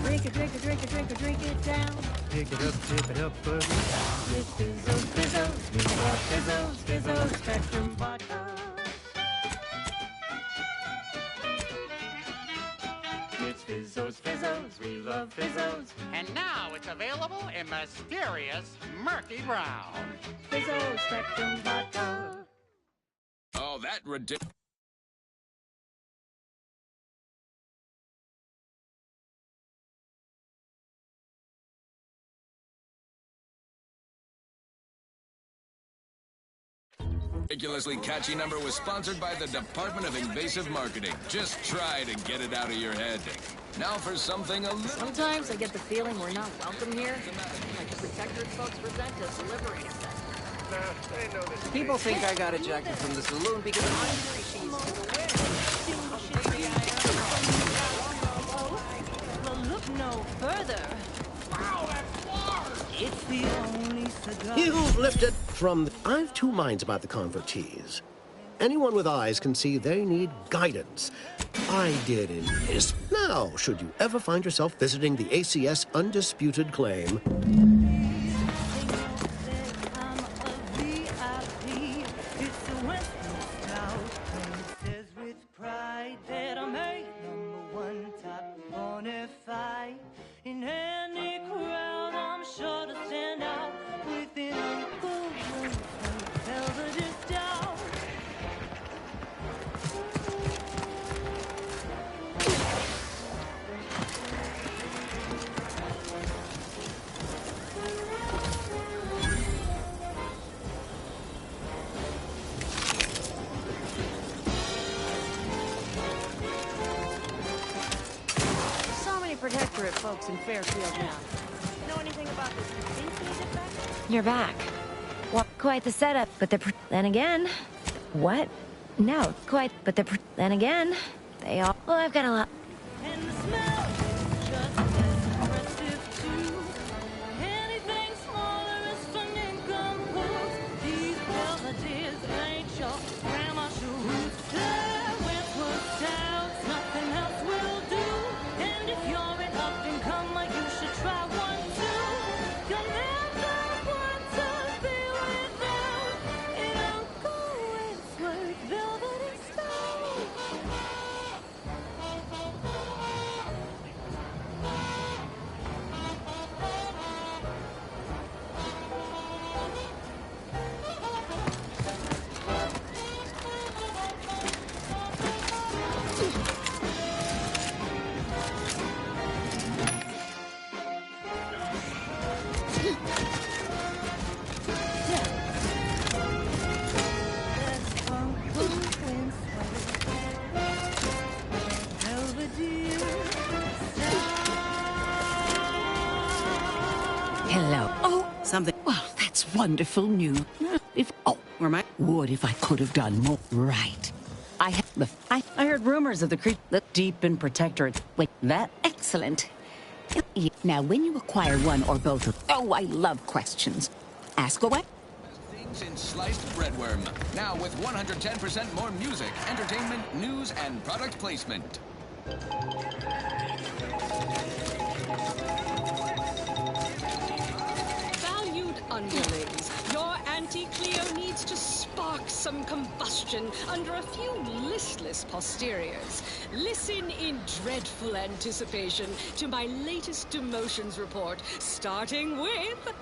Drink it, drink it, drink it, drink it, drink it down. Pick it up, buddy. With Fizzos, Fizzos, we love Fizzos, Fizzos, Spectrum Vodka. It's Fizzos, Fizzos, we love Fizzos. And now it's available in mysterious murky brown. Fizzos, Spectrum Vodka. Oh, that ridiculous. Ridiculously catchy number was sponsored by the Department of Invasive Marketing. Just try to get it out of your head. Now for something a little... Sometimes I get the feeling we're not welcome here. Like the Protectorate folks present us a liberating center. People think I got ejected from the saloon because I'm Well, look no further. It's the only cigar. You've lifted from... I've two minds about the convertees. Anyone with eyes can see they need guidance. I did in this. Now, should you ever find yourself visiting the ACS Undisputed Claim... In any crowd, I'm sure to stand out within a golden velvet down. Protectorate folks in Fairfield now. Know anything about this Kaczynski effect? You're back. Well, quite the setup, but then again... What? No, quite, but then again... They all... Well, I've got a lot... And the smell just as impressive too. Anything Hello. Oh, something. Well, that's wonderful news. Where am I? Would if I could have done more. Right. I heard rumors of the creature deep in Protectorate. Wait, that excellent. Now, when you acquire one or both of... Oh, I love questions. Ask away. Things in sliced breadworm. Now with 110% more music, entertainment, news, and product placement. Valued underlings, your Auntie Cleo needs to spark some combustion under a few listless posteriors. Listen in dreadful anticipation to my latest demotions report, starting with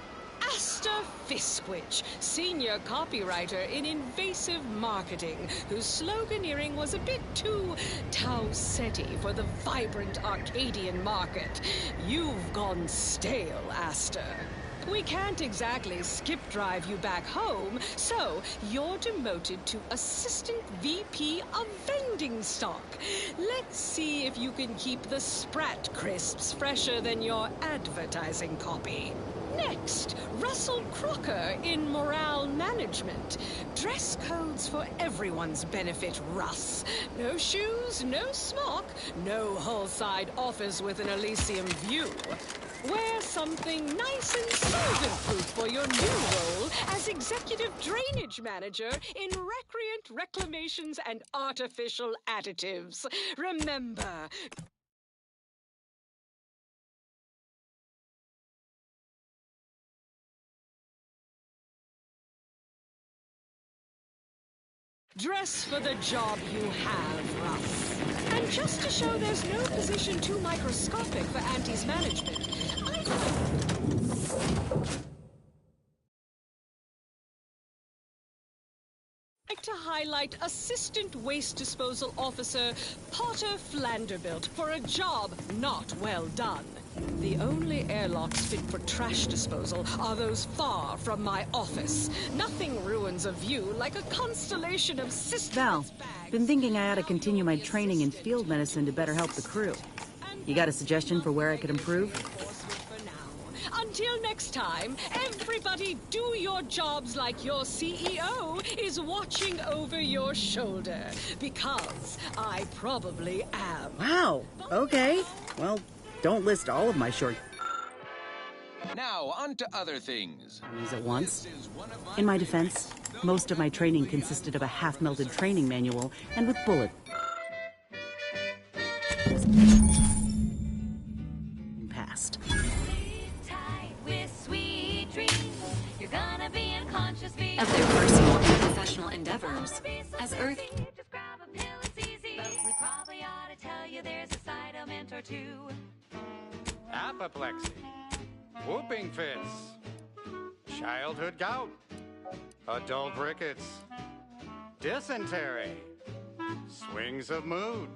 Asta Fiskwich, senior copywriter in invasive marketing, whose sloganeering was a bit too Tau-Ceti for the vibrant Arcadian market. You've gone stale, Asta. We can't exactly skip drive you back home, so you're demoted to Assistant VP of Vending Stock. Let's see if you can keep the Sprat crisps fresher than your advertising copy. Next, Russell Crocker in Morale Management. Dress codes for everyone's benefit, Russ. No shoes, no smock, no hull-side office with an Elysium view. Wear something nice and solvent-proof for your new role as Executive Drainage Manager in Recreant Reclamations and Artificial Additives. Remember... Dress for the job you have, Russ. And just to show there's no position too microscopic for Auntie's management, I'd like to highlight Assistant Waste Disposal Officer Potter Flanderbilt for a job not well done. The only airlocks fit for trash disposal are those far from my office. Nothing ruins a view like a constellation of Val, been thinking I ought to continue my training in field medicine to better help the crew. You got a suggestion for where I could improve? Until next time, everybody do your jobs like your CEO is watching over your shoulder. Because I probably am. Wow, okay. Well, don't list all of my short... Now, on to other things. ...things at once. In my defense, most of my training consisted of a half-melted training manual and with bullet... passed. Of their personal and professional endeavors. As Earth... We probably ought to tell you there's a side element or two. Apoplexy, whooping fits, childhood gout, adult rickets, dysentery, swings of mood,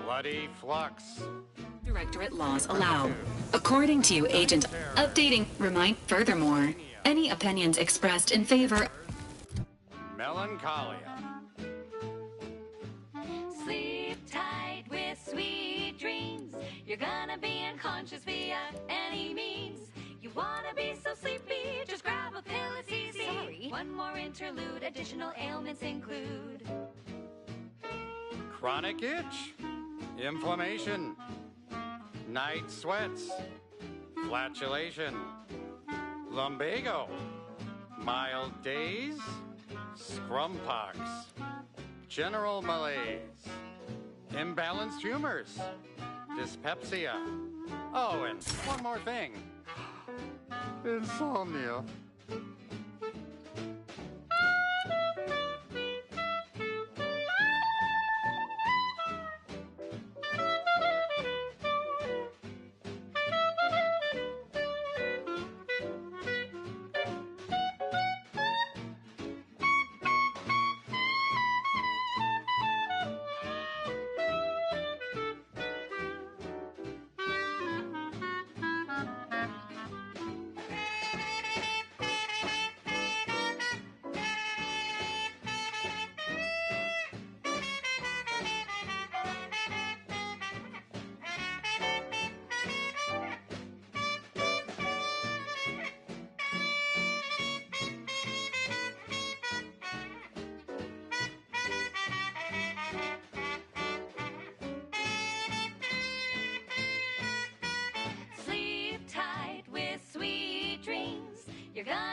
bloody flux. Directorate laws allow. According to Agent... Updating. Furthermore, any opinions expressed in favor... Melancholia. Sleep tight with sweet dreams. You're gonna be unconscious via any means. You wanna be so sleepy, just grab a pill, it's easy. Sorry. One more interlude, additional ailments include Chronic itch, inflammation, night sweats, flatulation, lumbago, mild days, scrumpox, general malaise, imbalanced humors, dyspepsia. Oh, and one more thing. Insomnia.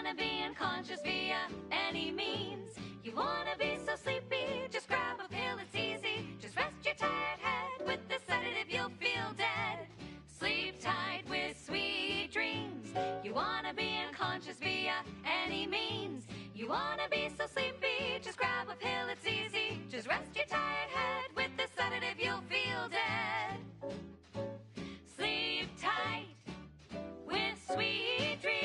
wanna be unconscious via any means. You wanna be so sleepy, just grab a pill, it's easy. Just rest your tired head with the sedative, you'll feel dead. Sleep tight with sweet dreams. You wanna be unconscious via any means. You wanna be so sleepy, just grab a pill, it's easy. Just rest your tired head with the sedative, you'll feel dead. Sleep tight with sweet dreams.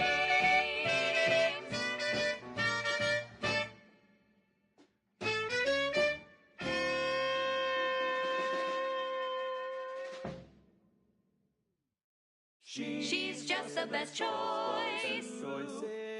She's just the best choice.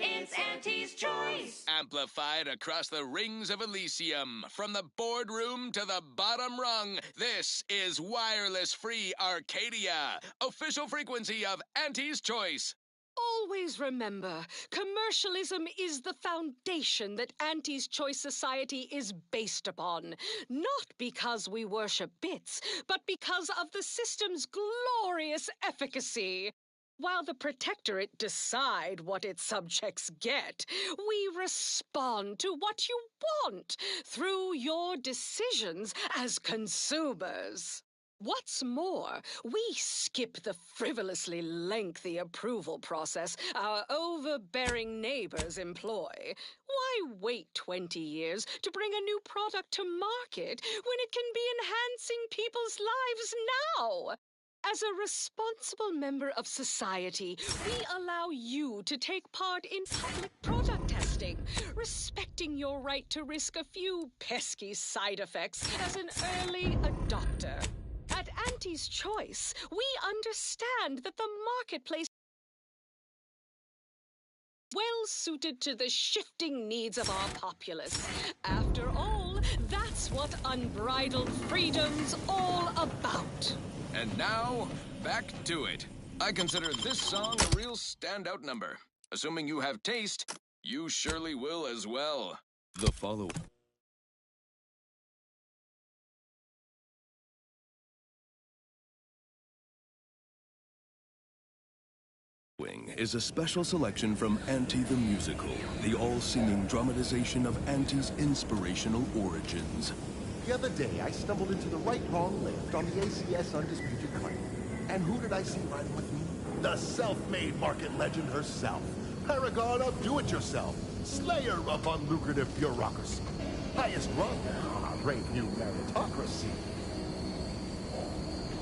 It's Auntie's choice. Amplified across the rings of Elysium, from the boardroom to the bottom rung, this is Wireless Free Arcadia, official frequency of Auntie's Choice. Always remember, commercialism is the foundation that Auntie's Choice Society is based upon. Not because we worship bits, but because of the system's glorious efficacy. While the Protectorate decide what its subjects get, we respond to what you want through your decisions as consumers. What's more, we skip the frivolously lengthy approval process our overbearing neighbors employ. Why wait 20 years to bring a new product to market when it can be enhancing people's lives now? As a responsible member of society, we allow you to take part in public product testing, respecting your right to risk a few pesky side effects as an early adopter. At Auntie's Choice, we understand that the marketplace is well suited to the shifting needs of our populace. After all, that's what unbridled freedom's all about. And now, back to it. I consider this song a real standout number. Assuming you have taste, you surely will as well. The following is a special selection from Auntie the Musical, the all-singing dramatization of Auntie's inspirational origins. The other day, I stumbled into the right-wrong lift on the ACS Undisputed Claim. And who did I see riding with me? The self-made market legend herself. Paragon of do-it-yourself. Slayer of unlucrative bureaucracy. Highest rung on our brave new meritocracy.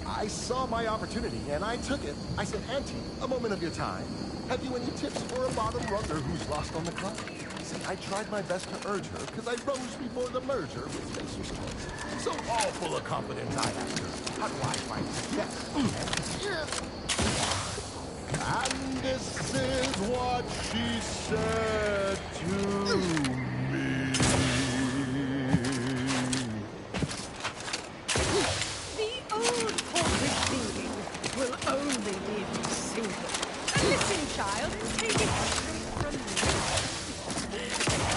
I saw my opportunity, and I took it. I said, Auntie, a moment of your time. Have you any tips for a bottom runner who's lost on the climb? I tried my best to urge her, because I rose before the merger with Spacer's Choice. So all full of confidence, I asked her, how do I find success? And this is what she said to me. The old corporate thinking will only leave you single. Listen, child, and take it straight from me.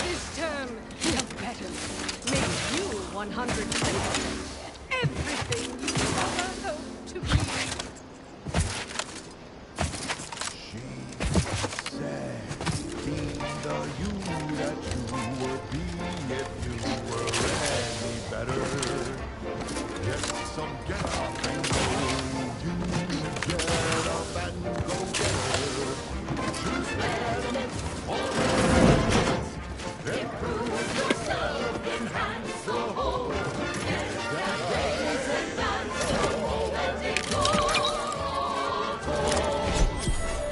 This term, the better, makes you 100% everything you ever hoped to be. She said, be the you that you would be if you were any better. Yes, some get up and go. You get up and go get her. Choose better or improve yourself, enhance the whole. That days advance the whole and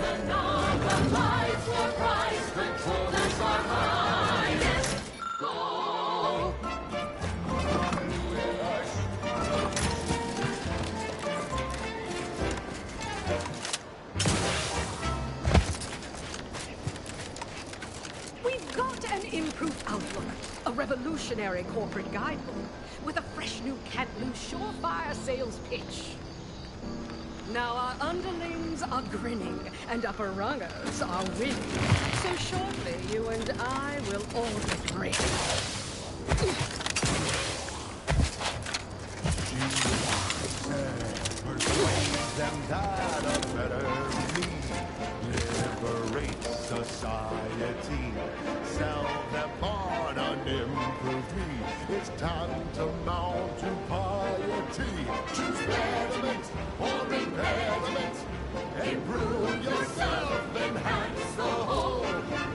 the Northern Lights for price control, that's our highest goal. We've got an improved outlook, a revolutionary corporate guidebook, with a fresh new can't-lose surefire sales pitch. Now our underlings are grinning, and upper rungers are winning. So shortly, you and I will all get rich. Persuade them that a better me liberates us. society. Sell them on an improved me. It's time to mount to piety. Choose betterment or impairment. Improve yourself, enhance the whole.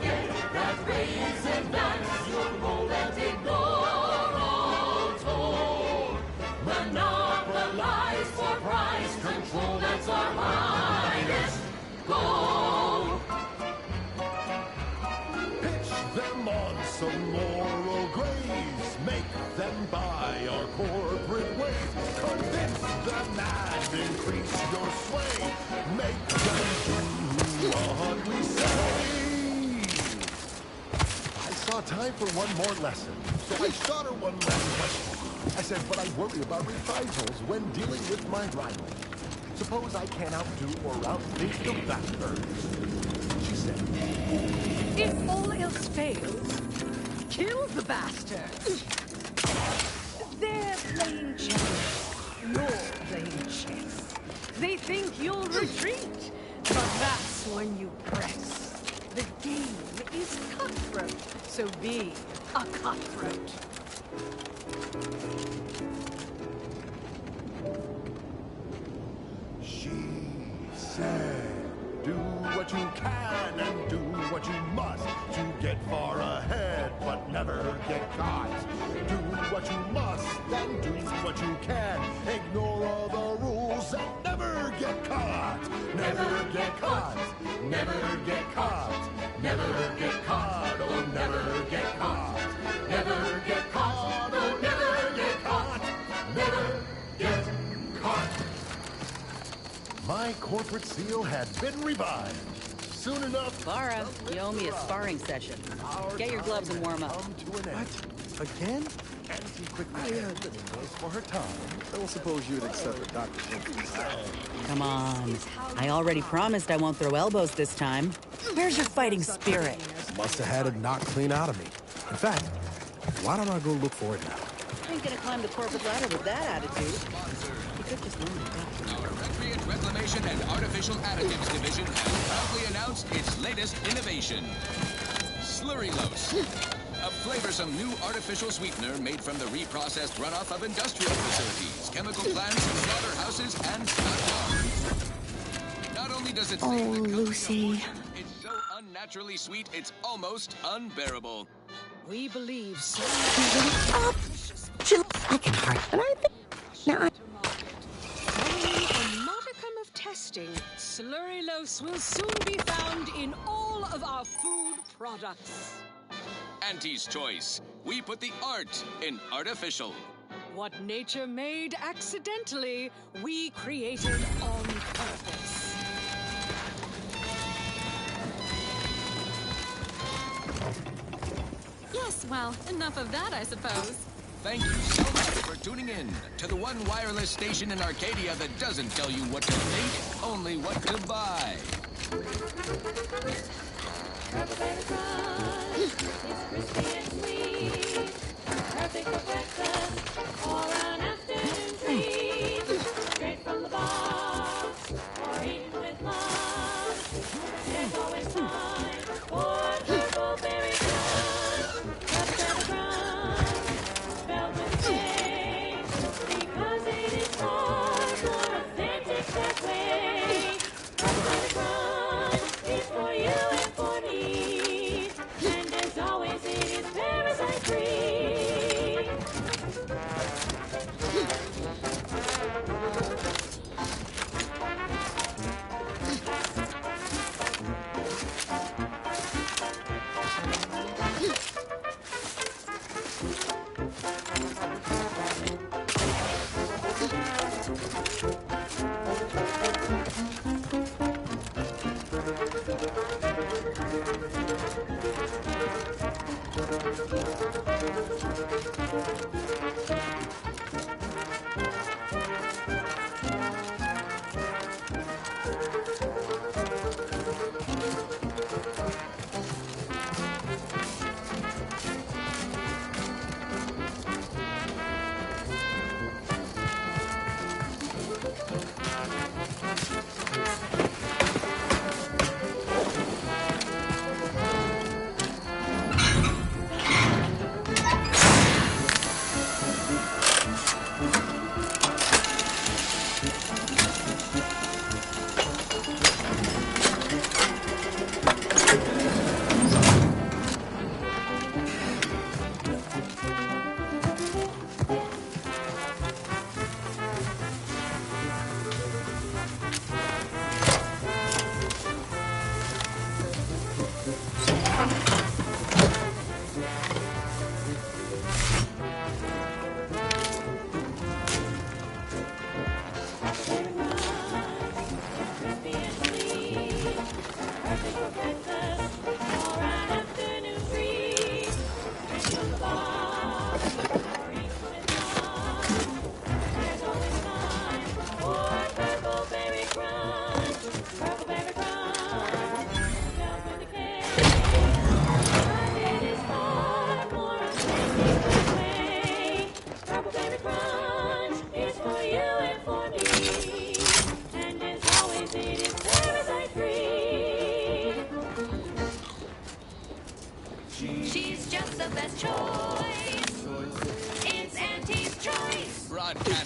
Get that raise, advance your goal and ignore all toll. Monopolize for price control, that's our highest goal. Pitch them on some moral grace. Make them buy our corporate ways. Convince them and increase your sway. Make them do what we say. I saw time for one more lesson, so I shot her one last question. I said, but I worry about reprisals when dealing with my rival. Suppose I can't outdo or outthink the Batbirds. She said, If all else fails, kill the bastards. They're playing chess. You're playing chess. They think you'll retreat, but that's when you press. The game is cutthroat, so be a cutthroat. She said, do what you can and do what you must to get far ahead, but never get caught. Do what you must and do what you can. Ignore all the rules and never get caught. Never get caught. Never get caught. Never get caught. Oh, never get caught. Never get caught. Oh, never get caught. Never get caught. My corporate seal had been revived. Soon enough. Clara, you owe me a sparring session. Get your gloves and warm up. What? Again? Auntie quickly aired the invoice for her time. I don't suppose you'd accept a Dr. Simpson's. Come on. I already promised I won't throw elbows this time. Where's your fighting spirit? Must have had it knocked clean out of me. In fact, why don't I go look for it now? I ain't gonna climb the corporate ladder with that attitude. You could just learn to die. Our Recreant Reclamation and Artificial Additives Division has proudly announced its latest innovation, Slurrylose, a flavorsome new artificial sweetener made from the reprocessed runoff of industrial facilities, chemical plants, slaughterhouses, and stock yards. Not only does it save the Lucy. it's so unnaturally sweet, it's almost unbearable. We believe so. I can hardly. But I think. Now, Following a modicum of testing, Slurrylose will soon be found in all of our food products. Auntie's Choice. We put the art in artificial. What nature made accidentally, we created on purpose. Yes, well, enough of that, I suppose. Thank you so much for tuning in to the one wireless station in Arcadia that doesn't tell you what to think, only what to buy. It's crispy and sweet, perfect for breakfast or an afternoon treat. Straight from the box or eaten with mom. There's always time for purple berry crunch. Raspberry crunch, spelled with K, because it is far more authentic that way. Raspberry crunch is for you and for me, and as always it is parasite free.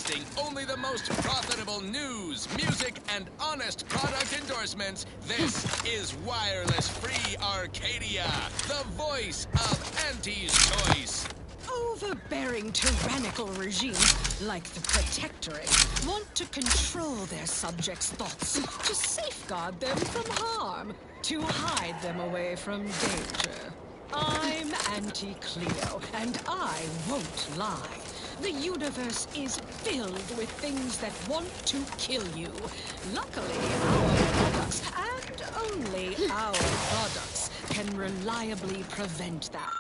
Broadcasting only the most profitable news, music, and honest product endorsements. This is Wireless Free Arcadia, the voice of Auntie's Choice. Overbearing tyrannical regimes like the Protectorate want to control their subjects' thoughts, to safeguard them from harm, to hide them away from danger. I'm Auntie Cleo, and I won't lie. The universe is filled with things that want to kill you. Luckily, our products, and only our products, can reliably prevent that.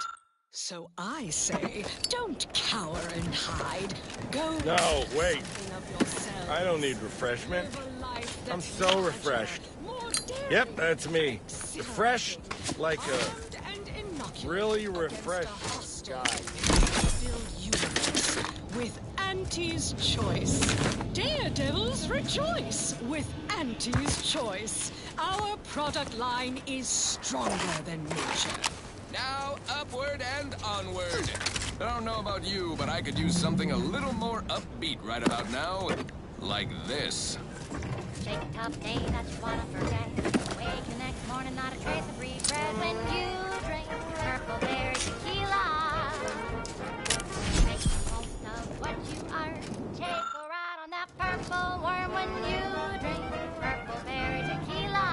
So I say, don't cower and hide. Go No, wait. something of yourself. I don't need refreshment. Live a life I'm that's so larger, refreshed. more daring, Yep, that's me. Refreshed like a and innocuous really against refreshed a hostile, guy. filled universe with Auntie's Choice. Daredevils rejoice with Auntie's Choice. Our product line is stronger than nature. Now, upward and onward. I don't know about you, but I could use something a little more upbeat right about now. Like this. Shake a tough day that you wanna forget. Wake the next morning, not a trace of regret when you drink purple berry tequila. Make the most of what you are. Take a ride on that purple worm when you drink purple berry tequila.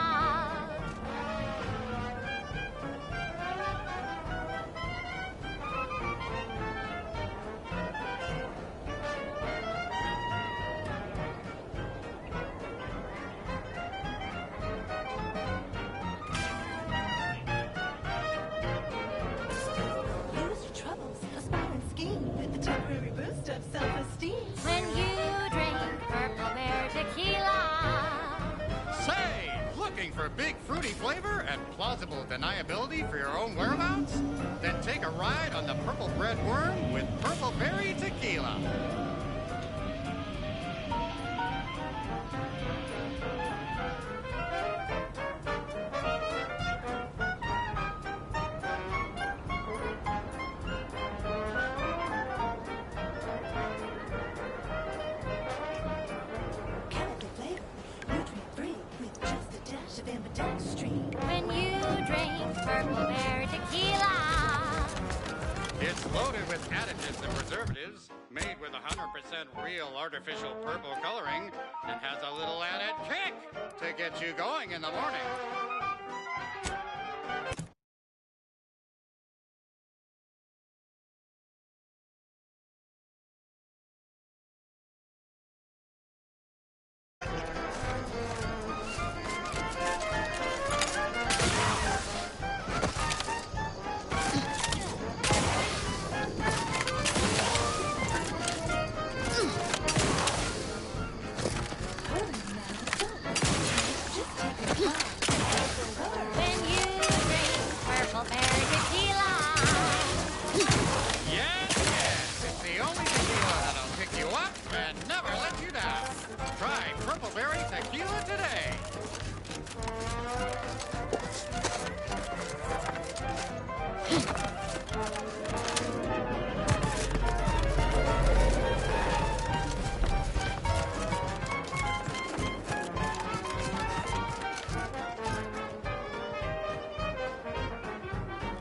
Lose your troubles, aspire and scheme with the temporary boost of self-esteem. When you drink purple berry tequila. Say, looking for big fruity flavor and plausible deniability for your own whereabouts? Then take a ride on the Purple Bread Worm with Purple Berry Tequila. Character flavor, nutrient-free with just a dash of ambidextrine. When you drink purple berry tequila. It's loaded with additives and preservatives, made with 100% real artificial purple coloring, and has a little added kick to get you going in the morning. When you drink purple berry tequila. Yes, yes, it's the only tequila that'll pick you up and never let you down. Try Purple Berry Tequila today.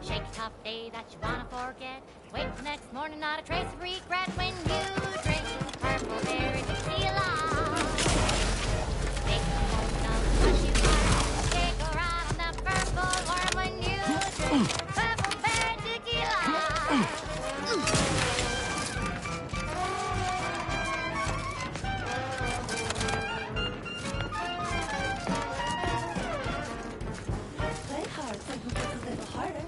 Shake a tough day that you wanna forget. Wake the next morning, not a trace of regret when you drink purple berry tequila. Make the most of what you are. Take a ride on that purple worm when you drink purple berry tequila. Play hard, so who gets a little harder?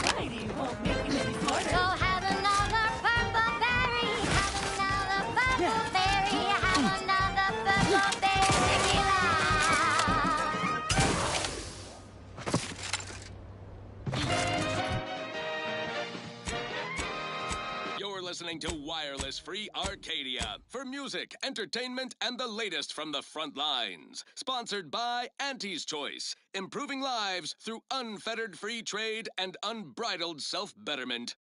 Variety won't make you any smarter. So have another purple berry. Have another purple berry. Have another purple berry tequila. You're listening to Wireless Free Arcadia for music, entertainment, and the latest from the front lines. Sponsored by Auntie's Choice, improving lives through unfettered free trade and unbridled self-betterment.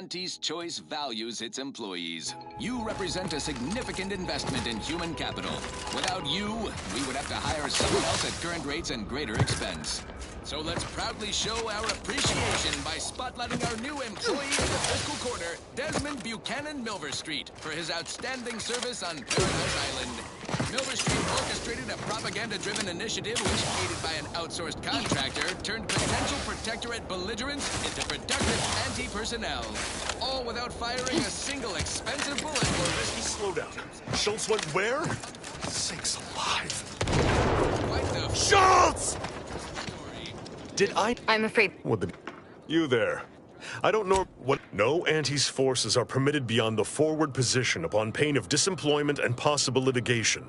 Auntie's Choice values its employees. You represent a significant investment in human capital. Without you, we would have to hire someone else at current rates and greater expense. So let's proudly show our appreciation by spotlighting our new employee of the fiscal quarter, Desmond Buchanan Milverstreet, for his outstanding service on Paradise Island. Milverstreet orchestrated a propaganda-driven initiative which, aided by an outsourced contractor, turned potential protectorate belligerents into productive anti-personnel. All without firing a single expensive bullet or risky... Slow down. Schultz went where? Sakes alive. Quite the... Schultz! Did I... I'm afraid... What the... You there. I don't know what... No Auntie's forces are permitted beyond the forward position upon pain of disemployment and possible litigation.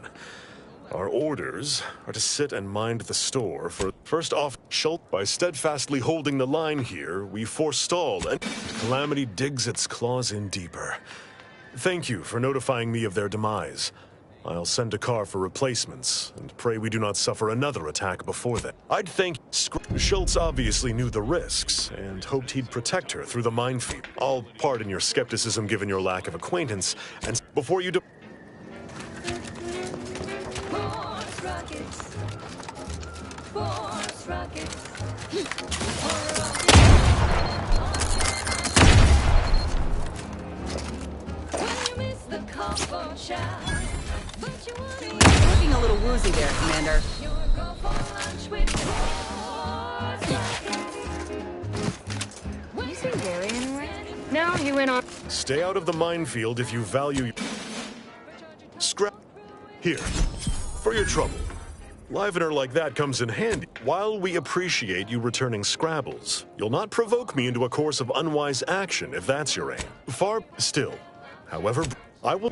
Our orders are to sit and mind the store for... First off, Schultz, by steadfastly holding the line here, we forestall and... Calamity digs its claws in deeper. Thank you for notifying me of their demise. I'll send a car for replacements, and pray we do not suffer another attack before then. I'd think Schultz obviously knew the risks, and hoped he'd protect her through the minefield. I'll pardon your skepticism given your lack of acquaintance, and before you Force rockets. Force rockets. When you miss the combo shot. Looking a little woozy there, Commander. You seen Gary anywhere? No, he went on. Stay out of the minefield if you value... Scrap... Here. For your trouble. Livener like that comes in handy. While we appreciate you returning Scrabbles, you'll not provoke me into a course of unwise action if that's your aim. Far still. However, I will...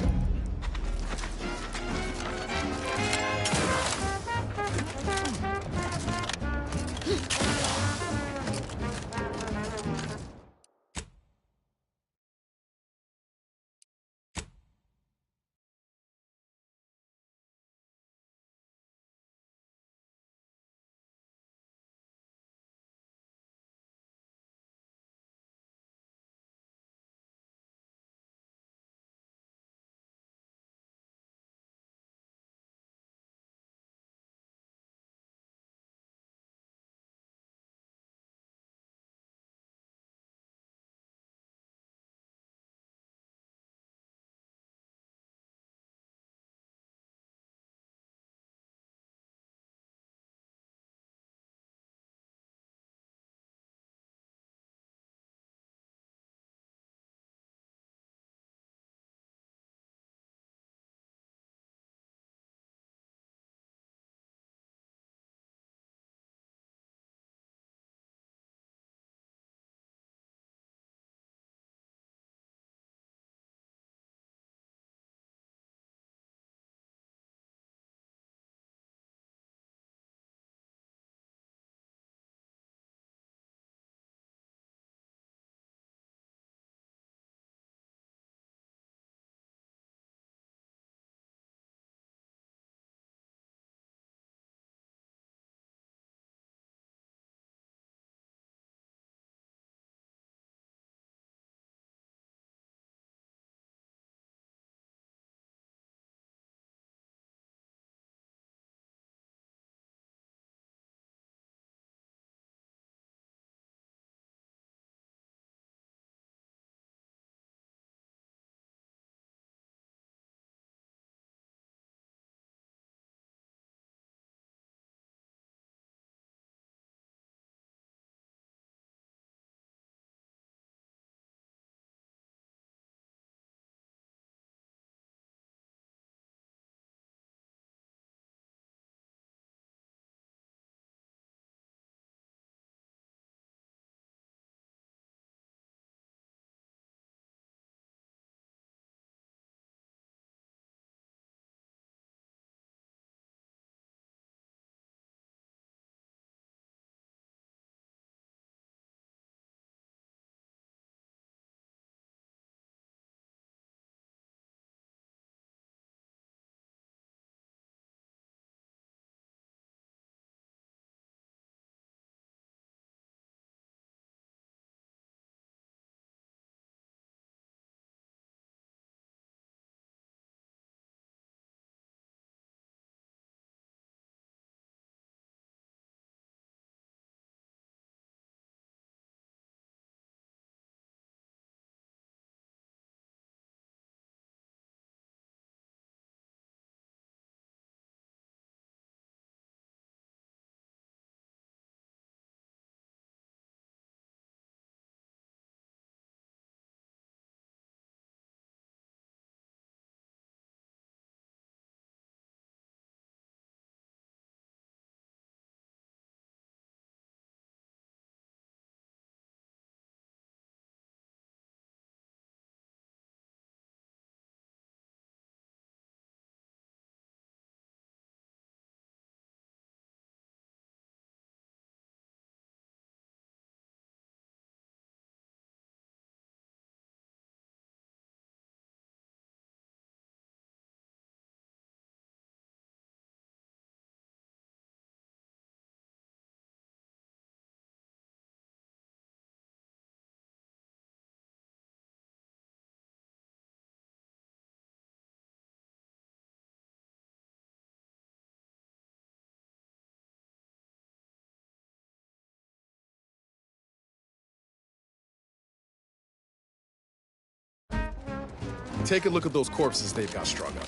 Take a look at those corpses they've got strung up.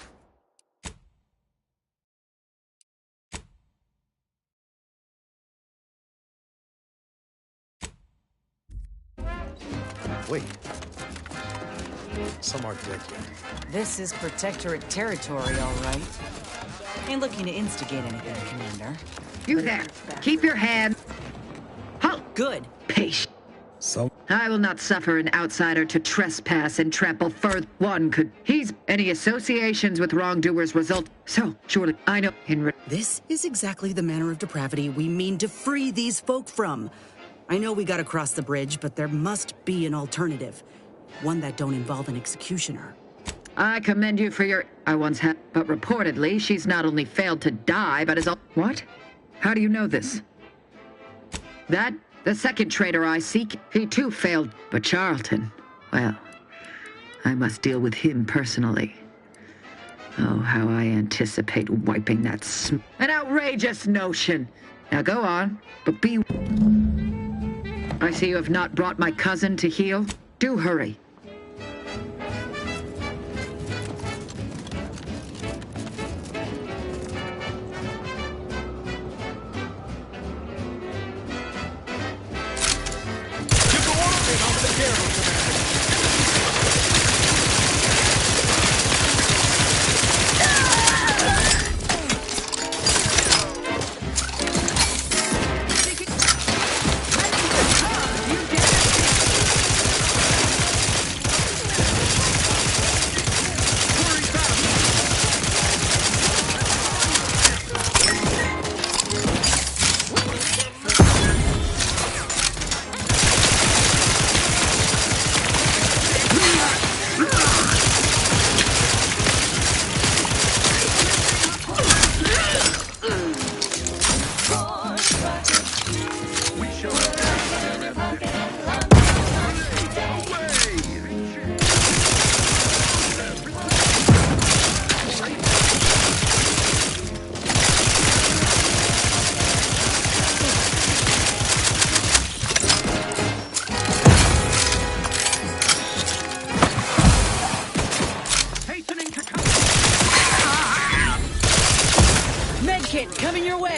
Wait. Some aren't dead yet. This is Protectorate territory, all right. Ain't looking to instigate anything, Commander. You there. Keep your hand. Halt. Good. Patient. I will not suffer an outsider to trespass and trample further. One could. Any associations with wrongdoers result. So, surely, I know. This is exactly the manner of depravity we mean to free these folk from. I know we gotta cross the bridge, but there must be an alternative. One that don't involve an executioner. I commend you for your... I once had... But reportedly, she's not only failed to die, but is... What? How do you know this? That... The second traitor I seek, he too failed. But Charlton, well, I must deal with him personally. Oh, how I anticipate wiping that An outrageous notion! Now go on, but be... I see you have not brought my cousin to heal. Do hurry. Medkit coming your way!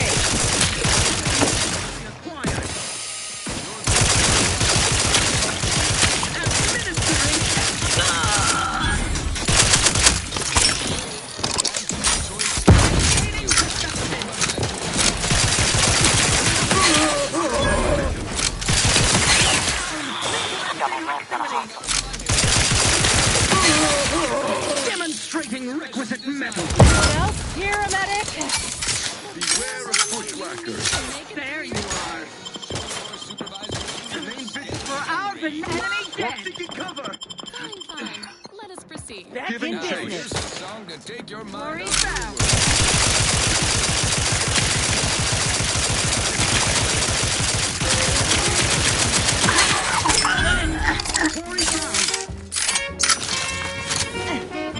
Demonstrating requisite metal. Well, here, a medic! Beware of bushwhackers. There you are. For our enemy dead. Taking cover. Fine. Let us proceed. Back in business. Song to take your mind Glory off bound.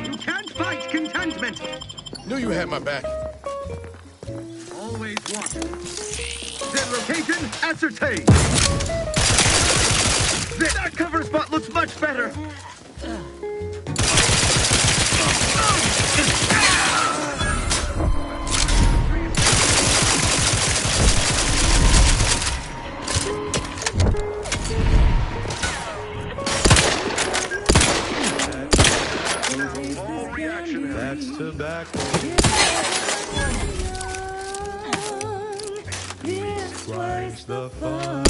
You can't fight contentment. Knew you had my back. Always wanted. Their location ascertained. That cover spot looks much better. That's tobacco. Twice the fun.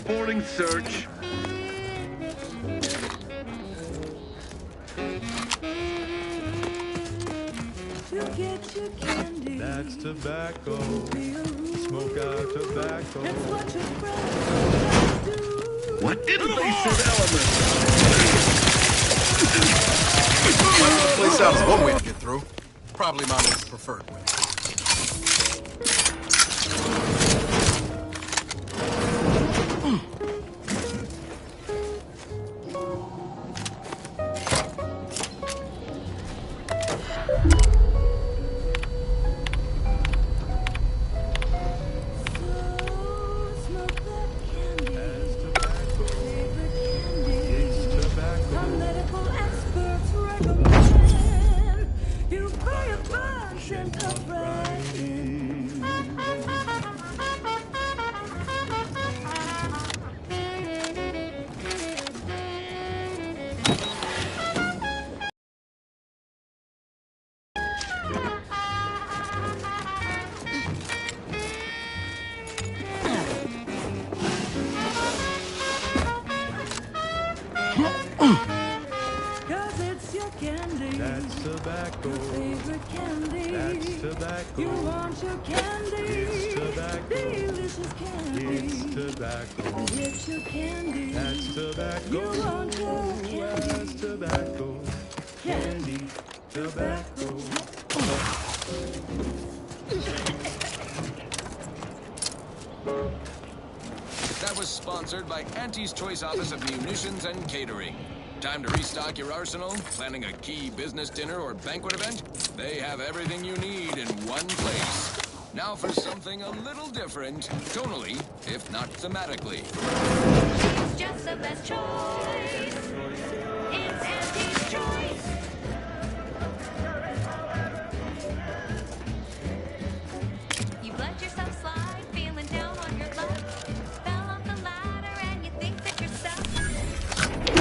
Reporting search. You get your candy. That's tobacco. Smoke out tobacco. It's what your friends do. What invasive element? Place out is one way to get through. Probably my most preferred way. Some medical experts recommend you buy a bunch and come right in. Cause it's your candy. That's tobacco. Your favorite candy. That's tobacco. You want your candy. It's tobacco. Delicious candy. It's tobacco. It's your candy. That's tobacco. You want your candy. That's tobacco. Candy. Tobacco. That was sponsored by Auntie's Choice Office of Munitions and Catering. Time to restock your arsenal? Planning a key business dinner or banquet event? They have everything you need in one place. Now for something a little different, tonally, if not thematically. It's just the best choice. It's Auntie's Choice. You've let yourself slide, feeling down on your luck. Fell off the ladder and you think that you're stuck. The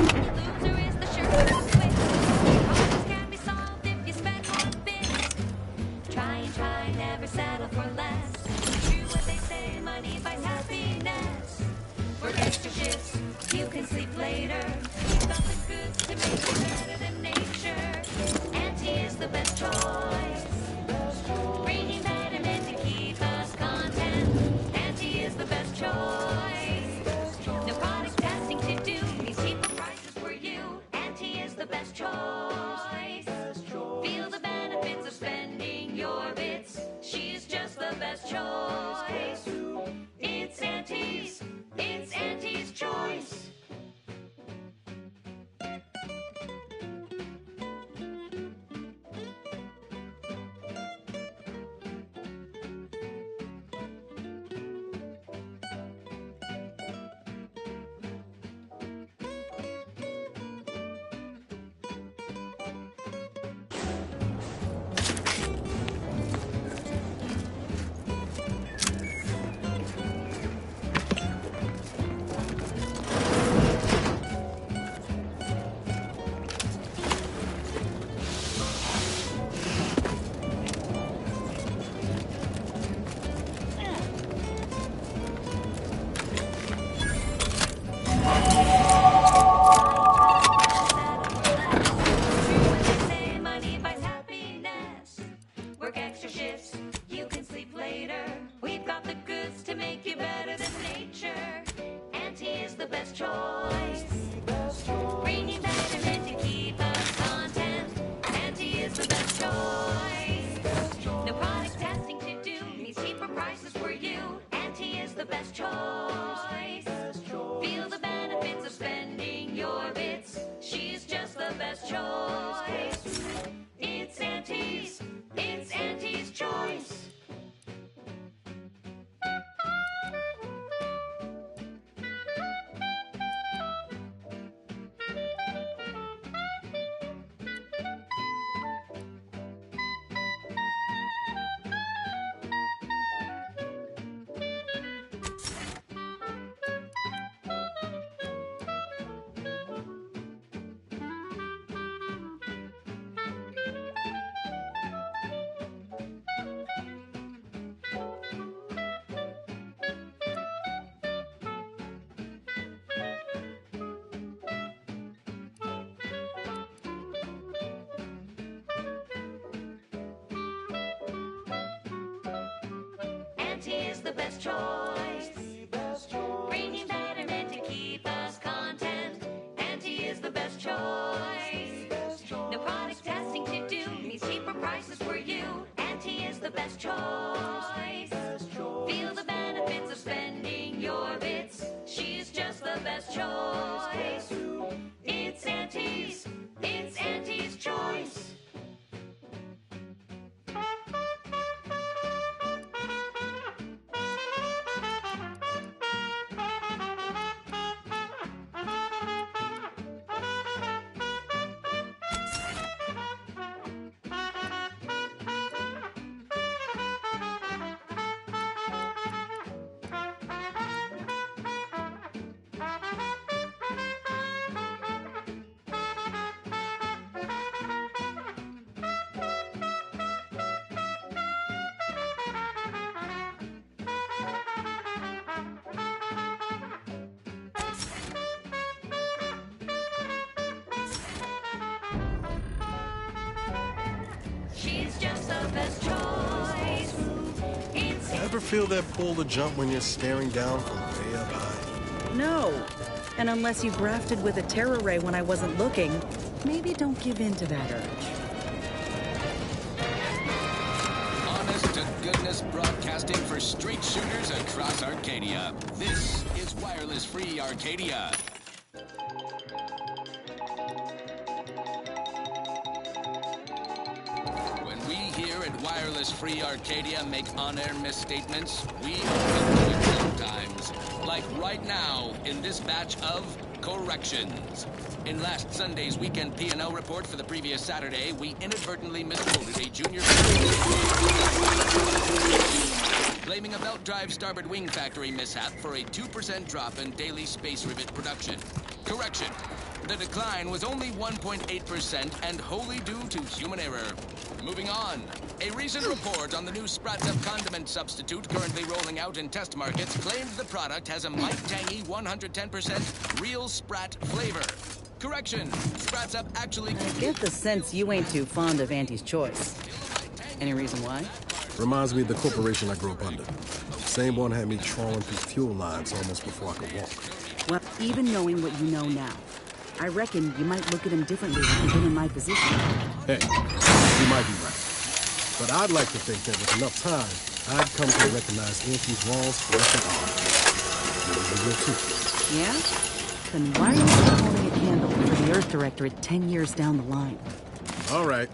loser is the shirt who quits. Problems can be solved if you spend more bits. Try and try, never settle for less. Do what they say, money buys happiness. Work extra shifts, you can sleep later. You've got the goods to make you better than nature. Auntie is the best choice. Bringing betterment to keep us content. Auntie is the best choice. No product testing to do. These cheaper prices for you. Auntie is the best choice. Feel the benefits of spending your bits. She's just the best choice. It's Auntie's. It's Auntie's Choice. Say money buys happiness. Work extra shifts, you can sleep later. We've got the goods to make you better than nature. Auntie is the best choice. Bringing betterment to keep us content. Auntie is the best choice. No product testing to do. These cheaper prices for you. Auntie is the best choice. Feel the benefits of spending your bits. She's just the best choice. It's Auntie's. It's Auntie's Choice. Auntie is the best choice. Bringing betterment to keep us content. Auntie is the best choice. No product testing to do means cheaper prices for you. Auntie is the best choice. Feel the benefits of spending your bits. She's just the best choice. It's Auntie's choice. She's just the best choice. It's Ever feel that pull to jump when you're staring down from way up high? No. And unless you grafted with a terror ray when I wasn't looking, maybe don't give in to that urge. Honest to goodness broadcasting for street shooters across Arcadia. This is Wireless Free Arcadia. When we here at Wireless Free Arcadia make on-air misstatements, we open to it sometimes. Like right now in this batch of corrections. In last Sunday's weekend P&L report for the previous Saturday, we inadvertently misquoted a junior blaming a belt drive starboard wing factory mishap for a 2% drop in daily space rivet production. Correction. The decline was only 1.8% and wholly due to human error. Moving on. A recent report on the new Spratz Up condiment substitute currently rolling out in test markets claimed the product has a might tangy 110% real Sprat flavor. Correction. Spratz Up actually... I get the sense you ain't too fond of Auntie's choice. Any reason why? Reminds me of the corporation I grew up under. Same one had me trawling through fuel lines almost before I could walk. Well, even knowing what you know now, I reckon you might look at him differently if you've been in my position. Hey, you might be right. But I'd like to think that with enough time, I'd come to recognize Auntie's wrongs for what they are. You will too. Yeah? Then why are you still holding a candle for the Earth Directorate 10 years down the line? All right.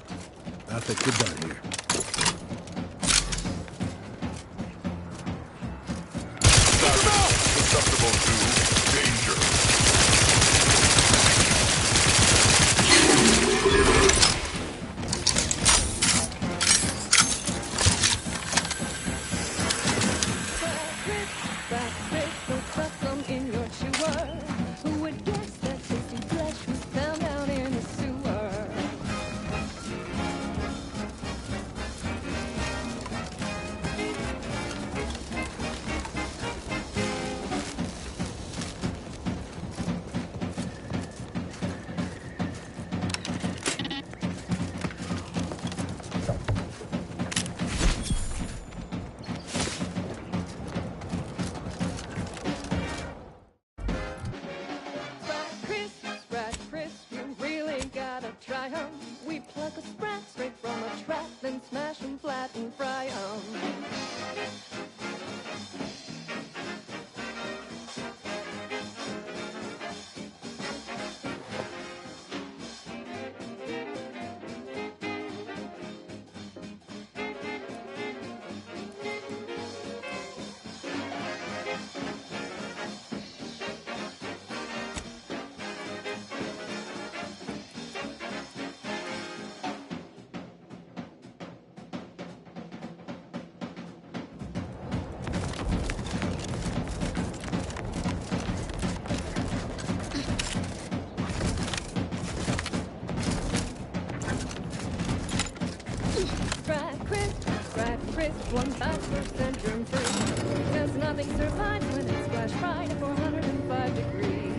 I think we're done here. Susceptible to danger. In your chewer. Who would guess that tasty flesh was found down in the sewer? Sprat crisp, you really gotta try 'em. We pluck a sprat straight from a trap, then smash 'em flat and fry 'em. Sprat crisp, 1,000% germ free. Because nothing survives when it's flash fried at 405 degrees.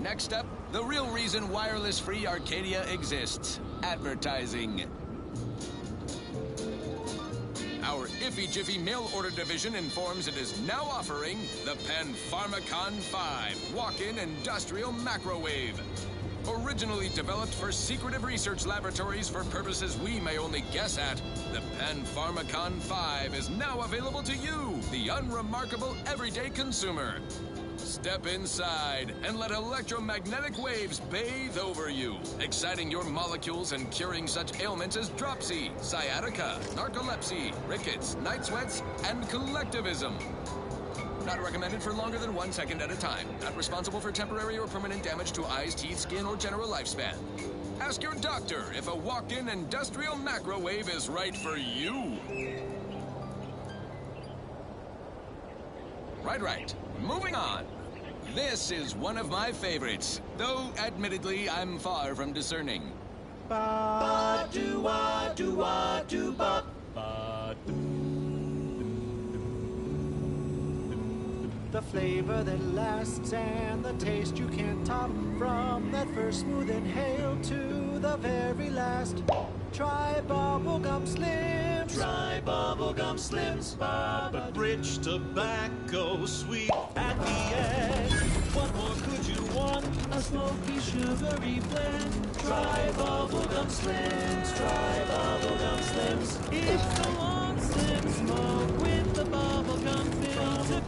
Next up, the real reason wireless-free Arcadia exists. Advertising. Our Iffy Jiffy mail order division informs it is now offering the Pen Pharmacon 5 walk-in industrial macrowave. Originally developed for secretive research laboratories for purposes we may only guess at, the Pen Pharmacon 5 is now available to you, the unremarkable everyday consumer. Step inside and let electromagnetic waves bathe over you, exciting your molecules and curing such ailments as dropsy, sciatica, narcolepsy, rickets, night sweats, and collectivism. Not recommended for longer than 1 second at a time. Not responsible for temporary or permanent damage to eyes, teeth, skin, or general lifespan. Ask your doctor if a walk-in industrial macrowave is right for you. Right. Moving on. This is one of my favorites, though admittedly I'm far from discerning. Ba-do-wa-do-wa-do-bop. The flavor that lasts and the taste you can't top. From that first smooth inhale to the very last. Try Bubblegum Slims. Try Bubblegum Slims. But rich tobacco, sweet at the end. What more could you want? A smoky, sugary blend. Try Bubblegum Slims. Try Bubblegum Slims. It's the long slim smoke with the bubblegum filter.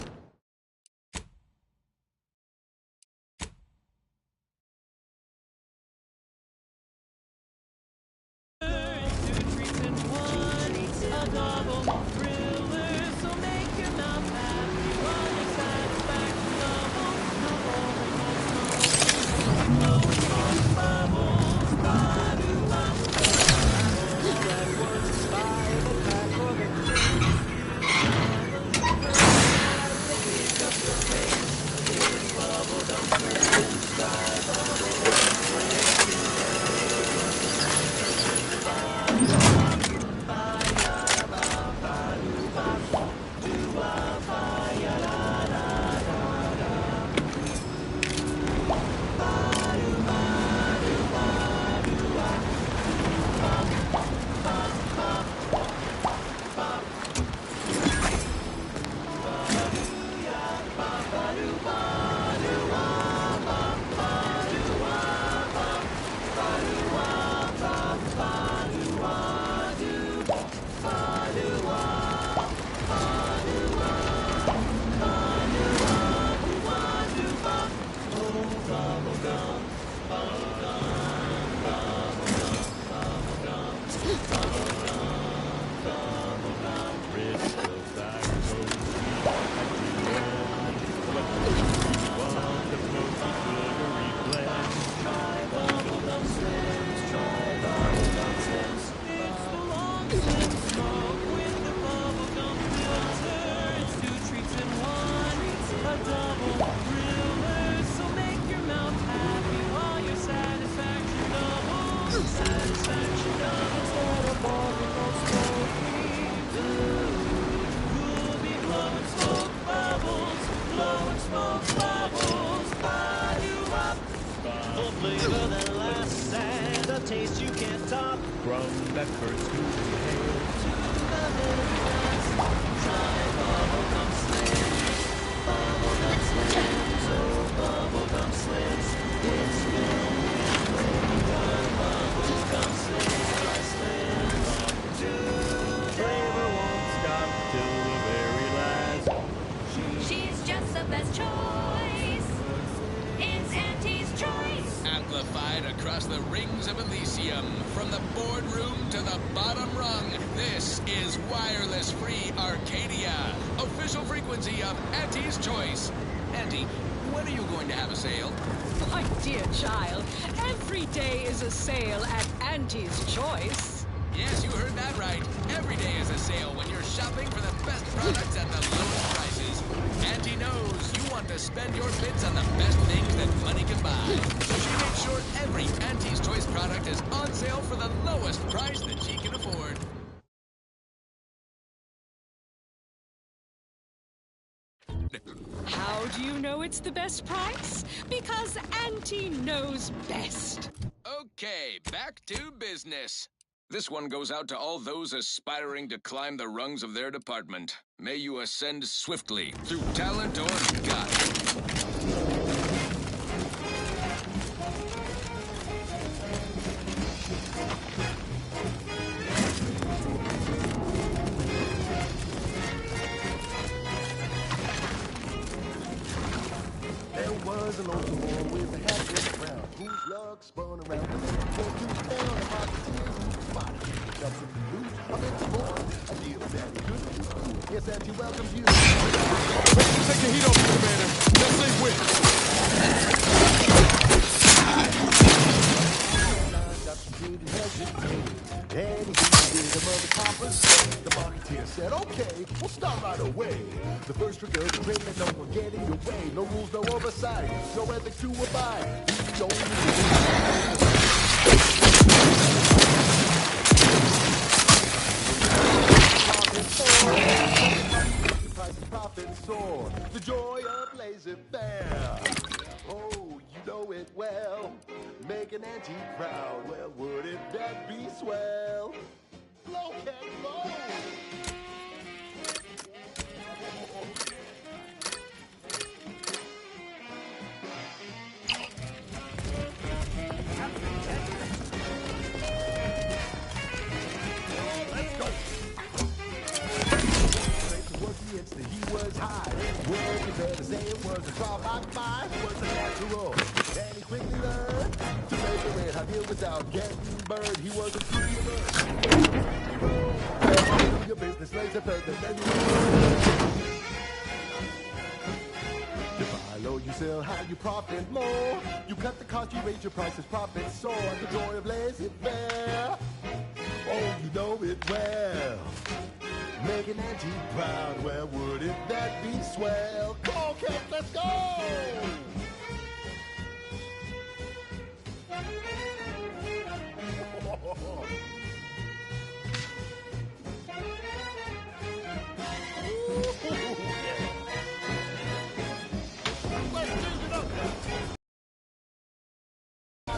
Flavor that lasts and a taste you can't top. From that first smooth inhale to the very last. Try Bubblegum Slims. Bubblegum Slims. Oh, Bubblegum Slims. It's good. Bubblegum Slims. Slims. flavor won't stop till the very last. She's just the best choice. It's Auntie's choice. Amplified across the rings of Elysium, from the boardroom to the bottom rung, this is wireless-free Arcadia, official frequency of Auntie's Choice. Auntie, when are you going to have a sale? My dear child, every day is a sale at Auntie's Choice. Yes, you heard that right. Every day is a sale when you're shopping for the best products at the lowest prices. Auntie knows you want to spend your bits on the best things that money can buy. So she makes sure every Auntie's Choice product is on sale for the lowest price that she can afford. How do you know it's the best price? Because because Auntie knows best. Okay, back to business. This one goes out to all those aspiring to climb the rungs of their department. May you ascend swiftly through talent or guile. There was an old boy with a hat and crown, whose luck spun around and then came to town. A marketeer who spotted him, got some news on its boy. A deal that he couldn't do. Yes, Auntie welcomes you. Take the heat off, Commander. Let's leave with. And he did the mother coppers. The marketeer said, okay, we'll start right away. The first trick of the trade, no one get in your way. No rules, no oversight, no ethics to abide. The price of profit soar. The joy of laissez-faire. Oh, you know it well. Make an Auntie proud. Well, wouldn't that be swell? Blow can't blow. Let's go. He was high. Words you better say it was a trial by fire. It was a natural. And he quickly learned to make a red hot deal without getting burned. He was a true your business lays a further than you. You buy low, you sell high, you profit more. You cut the cost, you raise your prices, profit soar. The joy of laissez-faire. Oh, you know it well. Make an Auntie proud. Well, wouldn't that be swell? Come on, kids, let's go!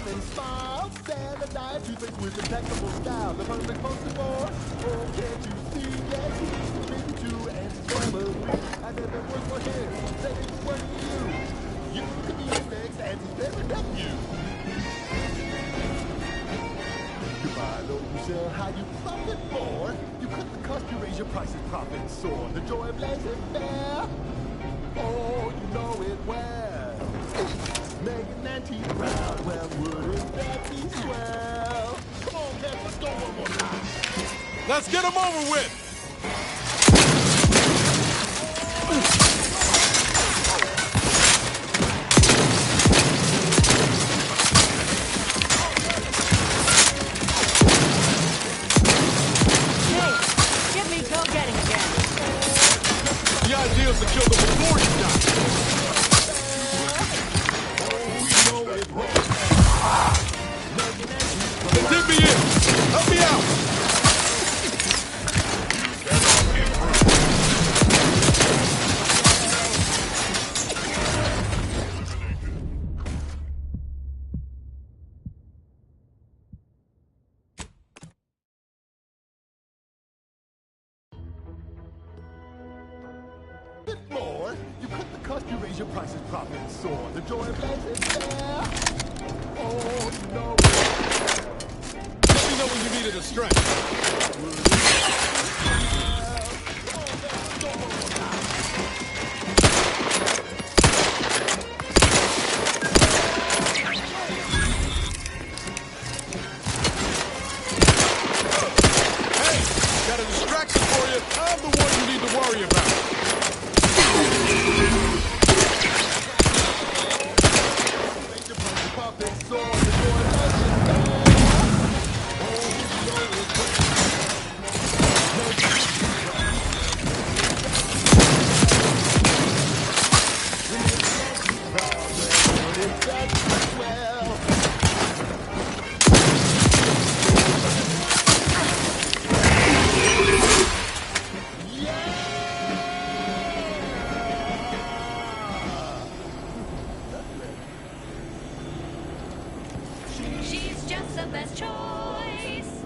And smile, standardized, you think with impeccable style, the perfect poster for. Oh, can't you see? Yes, he's been to and family. I never worked for him, said it's work for you. You could be his next Auntie's favorite nephew. You buy low, you sell high, you profit more. You cut the cost, you raise your prices, profit soar. The joy of laissez-faire. Oh, you know it well. Make an Auntie proud. Well, wouldn't that be swell? Come on, Kev, let's go one more time. Let's get him over with. Hey, give me go-getting again. The idea is to kill them before you die. Dig me in! Help me out! More, you cut the cost, you raise your prices, profit soar. The joy of laissez-faire. Oh, you know it. Let me know when you needed a strength. Hey, got a distraction for you. I'm the one you need to worry about. just the best choice.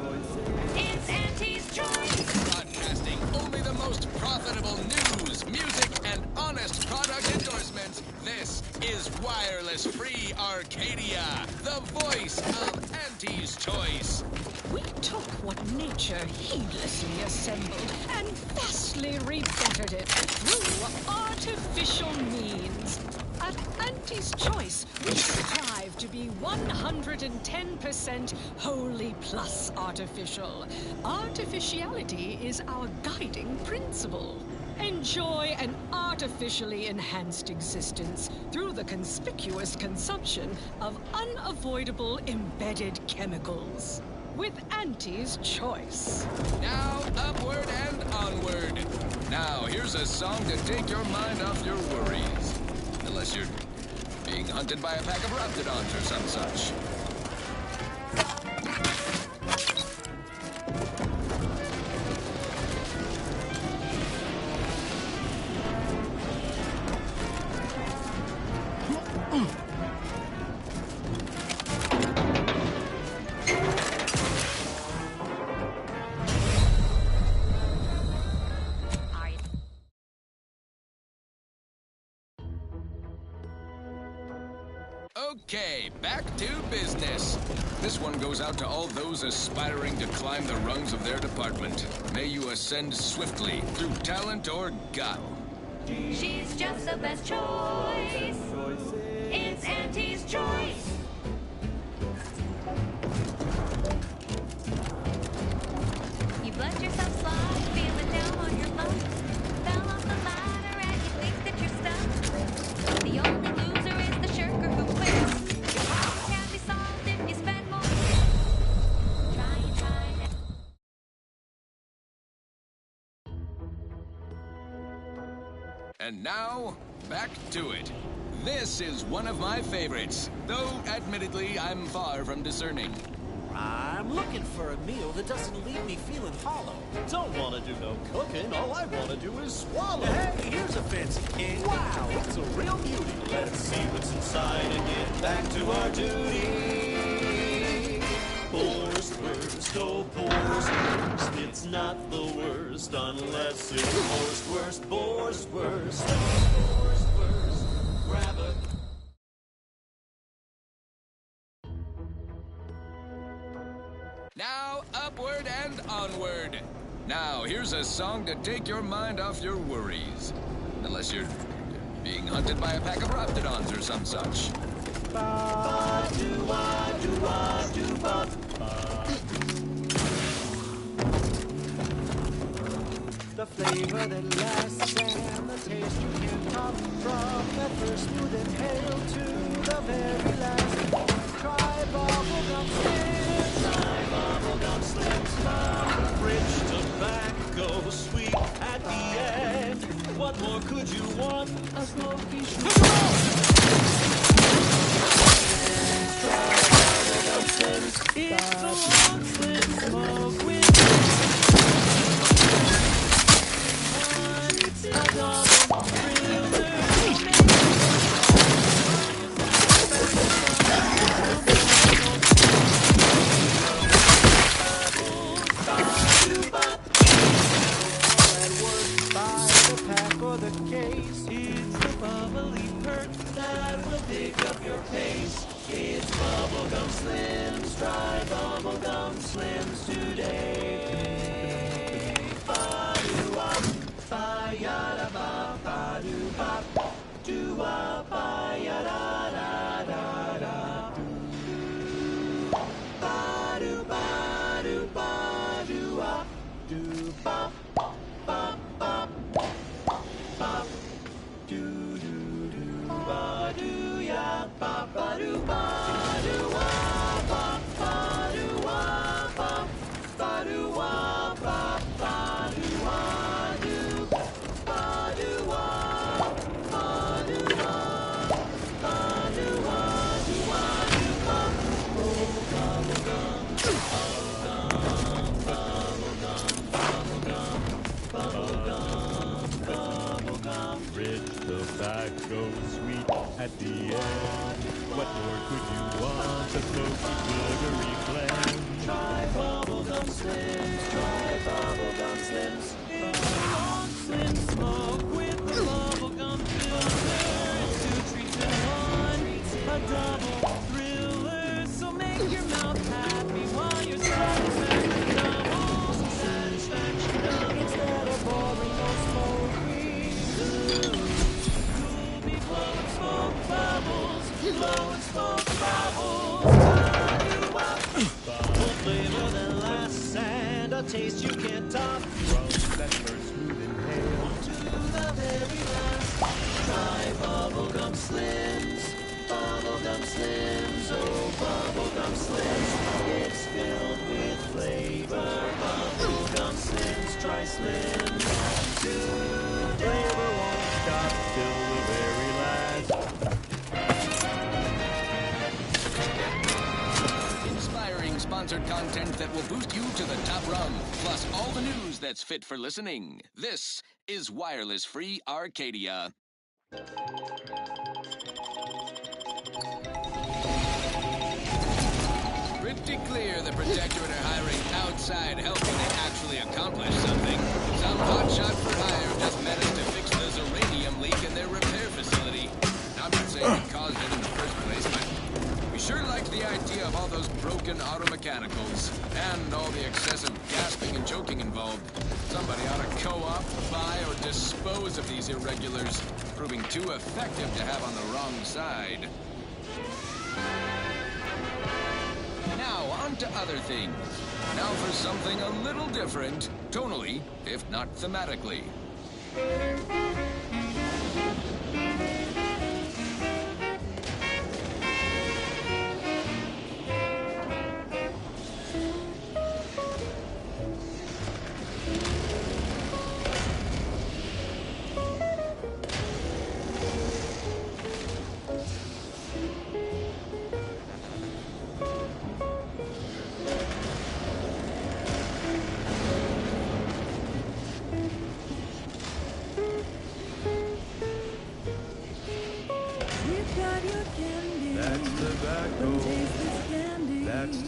It's Auntie's Choice. Broadcasting only the most profitable news, music, and honest product endorsements. This is Wireless Free Arcadia, the voice of Auntie's Choice. We took what nature heedlessly assembled and vastly rebettered it through artificial means. At Auntie's Choice, we strive to be 110% wholly plus artificial. Artificiality is our guiding principle. Enjoy an artificially enhanced existence through the conspicuous consumption of unavoidable embedded chemicals. With Auntie's Choice. Now, upward and onward. Now, here's a song to take your mind off your worries. Unless you're being hunted by a pack of raptidons or some such. Okay, back to business. This one goes out to all those aspiring to climb the rungs of their department. May you ascend swiftly through talent or gut. She's just the best choice. It's Auntie's Choice. You've let yourself slide, feeling down on your luck. Fell off the ladder and you think that you're stuck. The only loser is the shirker who quits. Your problem can be solved if you spend more. Try and try it. And now, back to it. This is one of my favorites, though admittedly I'm far from discerning. I'm looking for a meal that doesn't leave me feeling hollow. Don't want to do no cooking, all I want to do is swallow. Hey, here's a fancy king. Wow, it's a real beauty. Let's see what's inside and get back to our duty. Poorest worst, oh poorest worst, it's not the worst unless it's poorest worst, poorest worst, poorest worst, grab a... Now, upward and onward. Now, here's a song to take your mind off your worries. Unless you're being hunted by a pack of raptidons or some such. The flavor that lasts and the taste you can't come from. That first smooth inhale to the very last. Try bubblegum slims. Try bubblegum slims. Rich tobacco, sweet at the end. What more could you want? A smoky shoe. It's the long slim smoke with a double thriller. The case. It's the bubbly perk that will pick up your pace. It's bubblegum slims. Try bubblegum slims today. Ba-doo-wop, ba-ya-da-ba, ba-doo-bop, doo-wop, ba-ya-da-da-da-da. Ba-doo-ba-doo-ba-doo-wop, doo-bop, bop-bop. Bop, doo doo doo ba doo ya ba ba doo ba doo wa ba ba doo wa ba ba doo wa ba ba doo wa doo ba doo wa ba doo wa ba doo wa doo wa doo ba. Rich tobacco, sweet at the end. What more could you want? A smoky, glittery flame. Slims. Try bubblegum Slims. Long Slim Smoke with the bubblegum filter. It's 2 treats in one. A double thriller. So make your mouth happy while your satisfaction doubles. Satisfaction doubles. Instead of boring or smoking. You'll be blowing smoke bubbles. Blowing smoke bubbles. Bubble flavor that lasts and a taste you can't top. From that first smooth inhale to the very last. Try bubblegum Slims. Bubblegum Slims. Oh, bubblegum Slims. It's filled with flavor. Bubblegum Slims. Try Slims. Flavor won't stop till the very last. Inspiring sponsored content that will boost you to the top rung, plus all the news that's fit for listening. This is Wireless Free Arcadia. Pretty clear the Protectorate are hiring outside help when they actually accomplish something. Some hotshot for hire just managed to fix the uranium leak in their repair facility. I'm not saying it caused it in the first place, but we sure liked the idea of all those broken auto mechanicals and all the excessive gasping and choking involved. Somebody ought to co-op, buy, or dispose of these irregulars, proving too effective to have on the wrong side. Now, on to other things. Now for something a little different, tonally, if not thematically.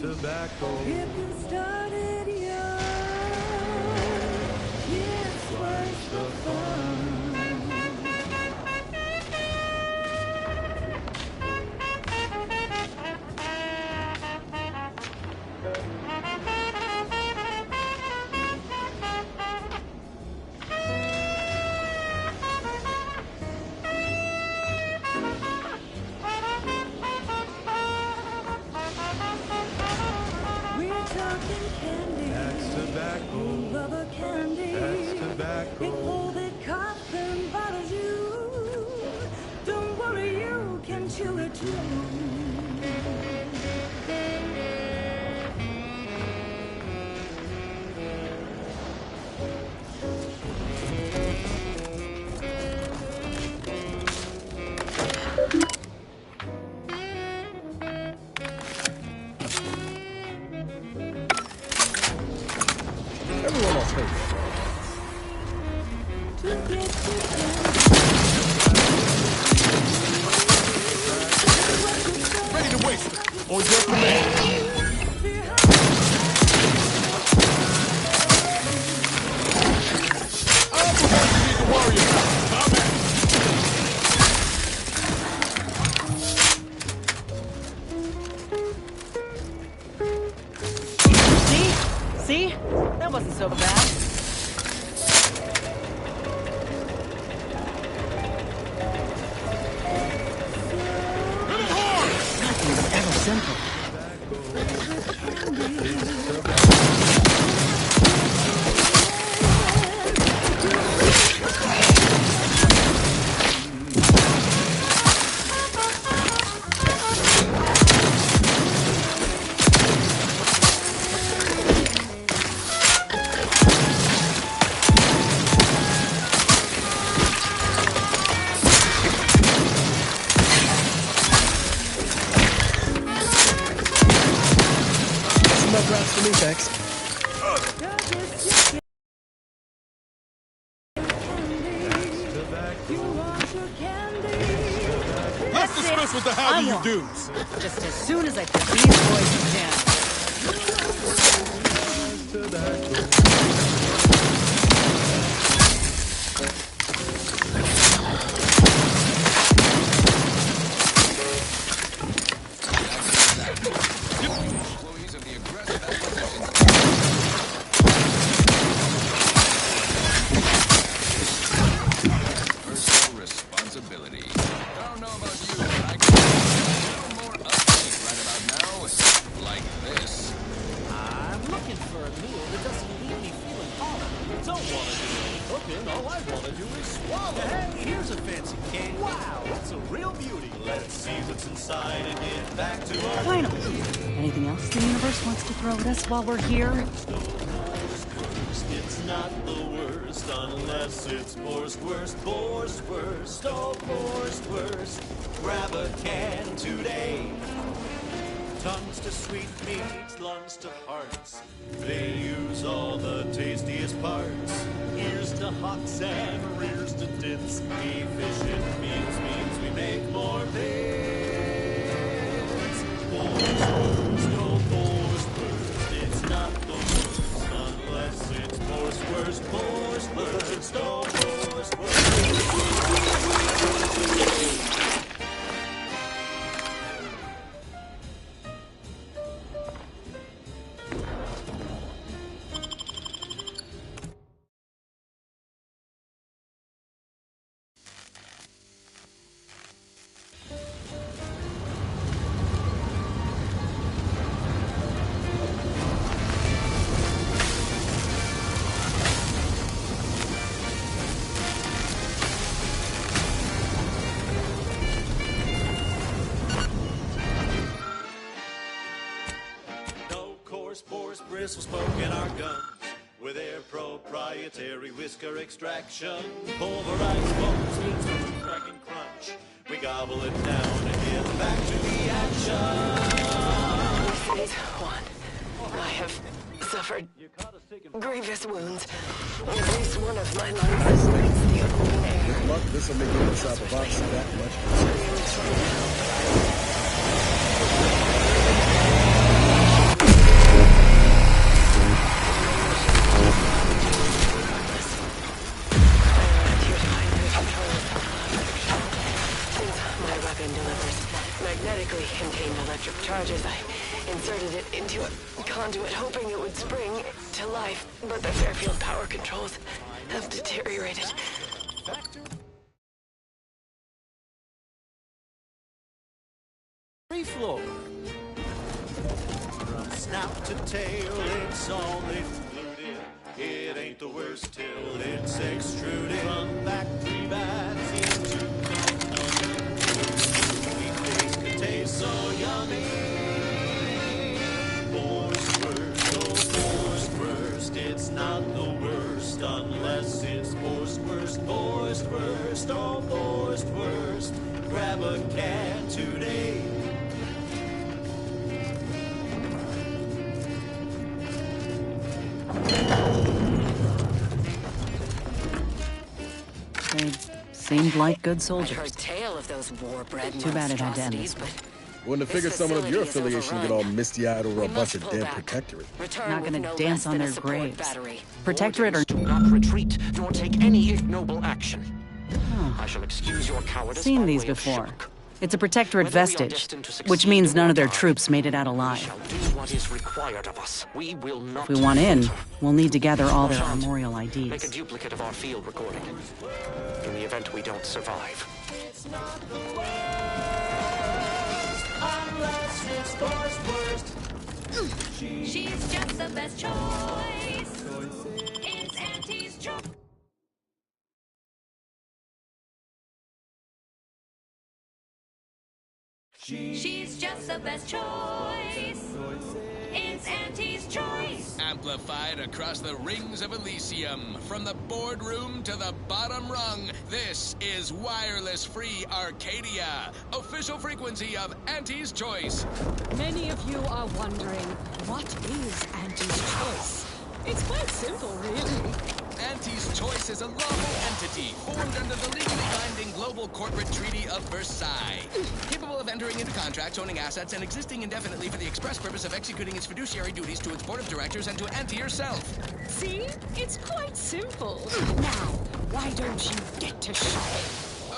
Tobacco. If you started young, it's worth the fun. Everyone else take Ready to waste it. On your command. I'm the one you need to worry about. My bad. See? That wasn't so bad. Nothing was ever simple. For me, Tex. Let's discuss what the hell you do. Just as soon as I put these boys down. to that door. Employees of the aggressive acquisition. Personal responsibility. I don't know about you, but I can be a little more upbeat right about now. Like this. I'm looking for a meal that doesn't leave me feeling hollow. Don't want to do any cooking, all I want to do is swallow. Hey, here's a fancy cake. Wow, it's a real beauty. Let's see what's inside and get back to our... Finally. Anything else the universe wants to throw at us while we're here? It's not the worst unless it's Borscht worst, Borscht worst, oh Borscht worst. Grab a can today. Tongues to sweet meats, lungs to hearts. They use all the tastiest parts. Ears to hocks and rears to tits. Efficient means we make more bits. Borscht, no Borscht worst. It's not the worst unless it's Borscht worst, Borscht worst, no Borscht worst. Bristles smoking our guns with their proprietary whisker extraction. Pulverized bones means we crack and crunch. We gobble it down and get back to the action. Phase 1. I have suffered grievous wounds. At least one of my lungs breathes the open air. Good luck. This will make you inside the box that much. Magnetically contained electric charges. I inserted it into a conduit, hoping it would spring to life, but the Fairfield power controls have deteriorated. Free flow. From snout to tail, it's all included. It ain't the worst till it's extruded. From factory bats into tastes so yummy. Borscht worst, oh Borscht worst. It's not the worst unless it's Borscht worst, Borscht worst, oh Borscht worst. Grab a can today. They seemed like good I've heard soldiers. tale of those war-bred Too bad it had to end monstrosities, this way. Wouldn't have figured someone of your affiliation get all misty-eyed over a bunch of dead protectorate. Not gonna dance on their graves. Protectorate or... Do not retreat, nor take any ignoble action. I shall excuse your cowardice. Seen by these way of before. shock. It's a protectorate Whether we are vestige, destined to which succeed means in none our of their time, troops made it out We alive. shall do what is required of us. We will not. If we want in, falter. we'll need to gather all their Marchand, armorial Make a IDs. duplicate of our field recording. In the event we don't survive. It's not the worst unless it's Borscht worst. She's just the best choice. It's Auntie's choice. She's just the best choice. It's Auntie's choice. Amplified across the rings of Elysium, from the boardroom to the bottom rung, this is Wireless Free Arcadia, official frequency of Auntie's Choice. Many of you are wondering, what is Auntie's Choice? It's quite simple, really. Auntie's Choice is a lawful entity formed under the legally binding Global Corporate Treaty of Versailles, capable of entering into contracts, owning assets, and existing indefinitely for the express purpose of executing its fiduciary duties to its board of directors and to Auntie herself. See? It's quite simple. Now, why don't you get to shopping?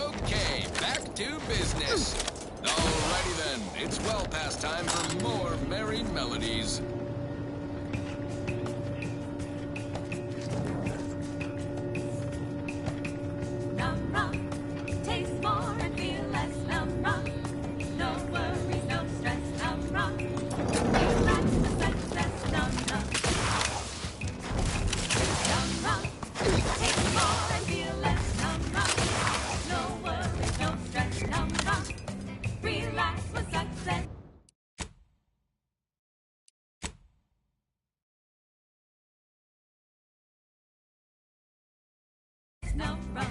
Okay, back to business. Alrighty then, it's well past time for more merry melodies. Num rum, taste more and feel less. Num rum, no worries, no stress. Num rum, relax the success. Num rum, num rum, taste more and feel less. Num rum, no worries, no stress. Num rum, relax with success. Num rum.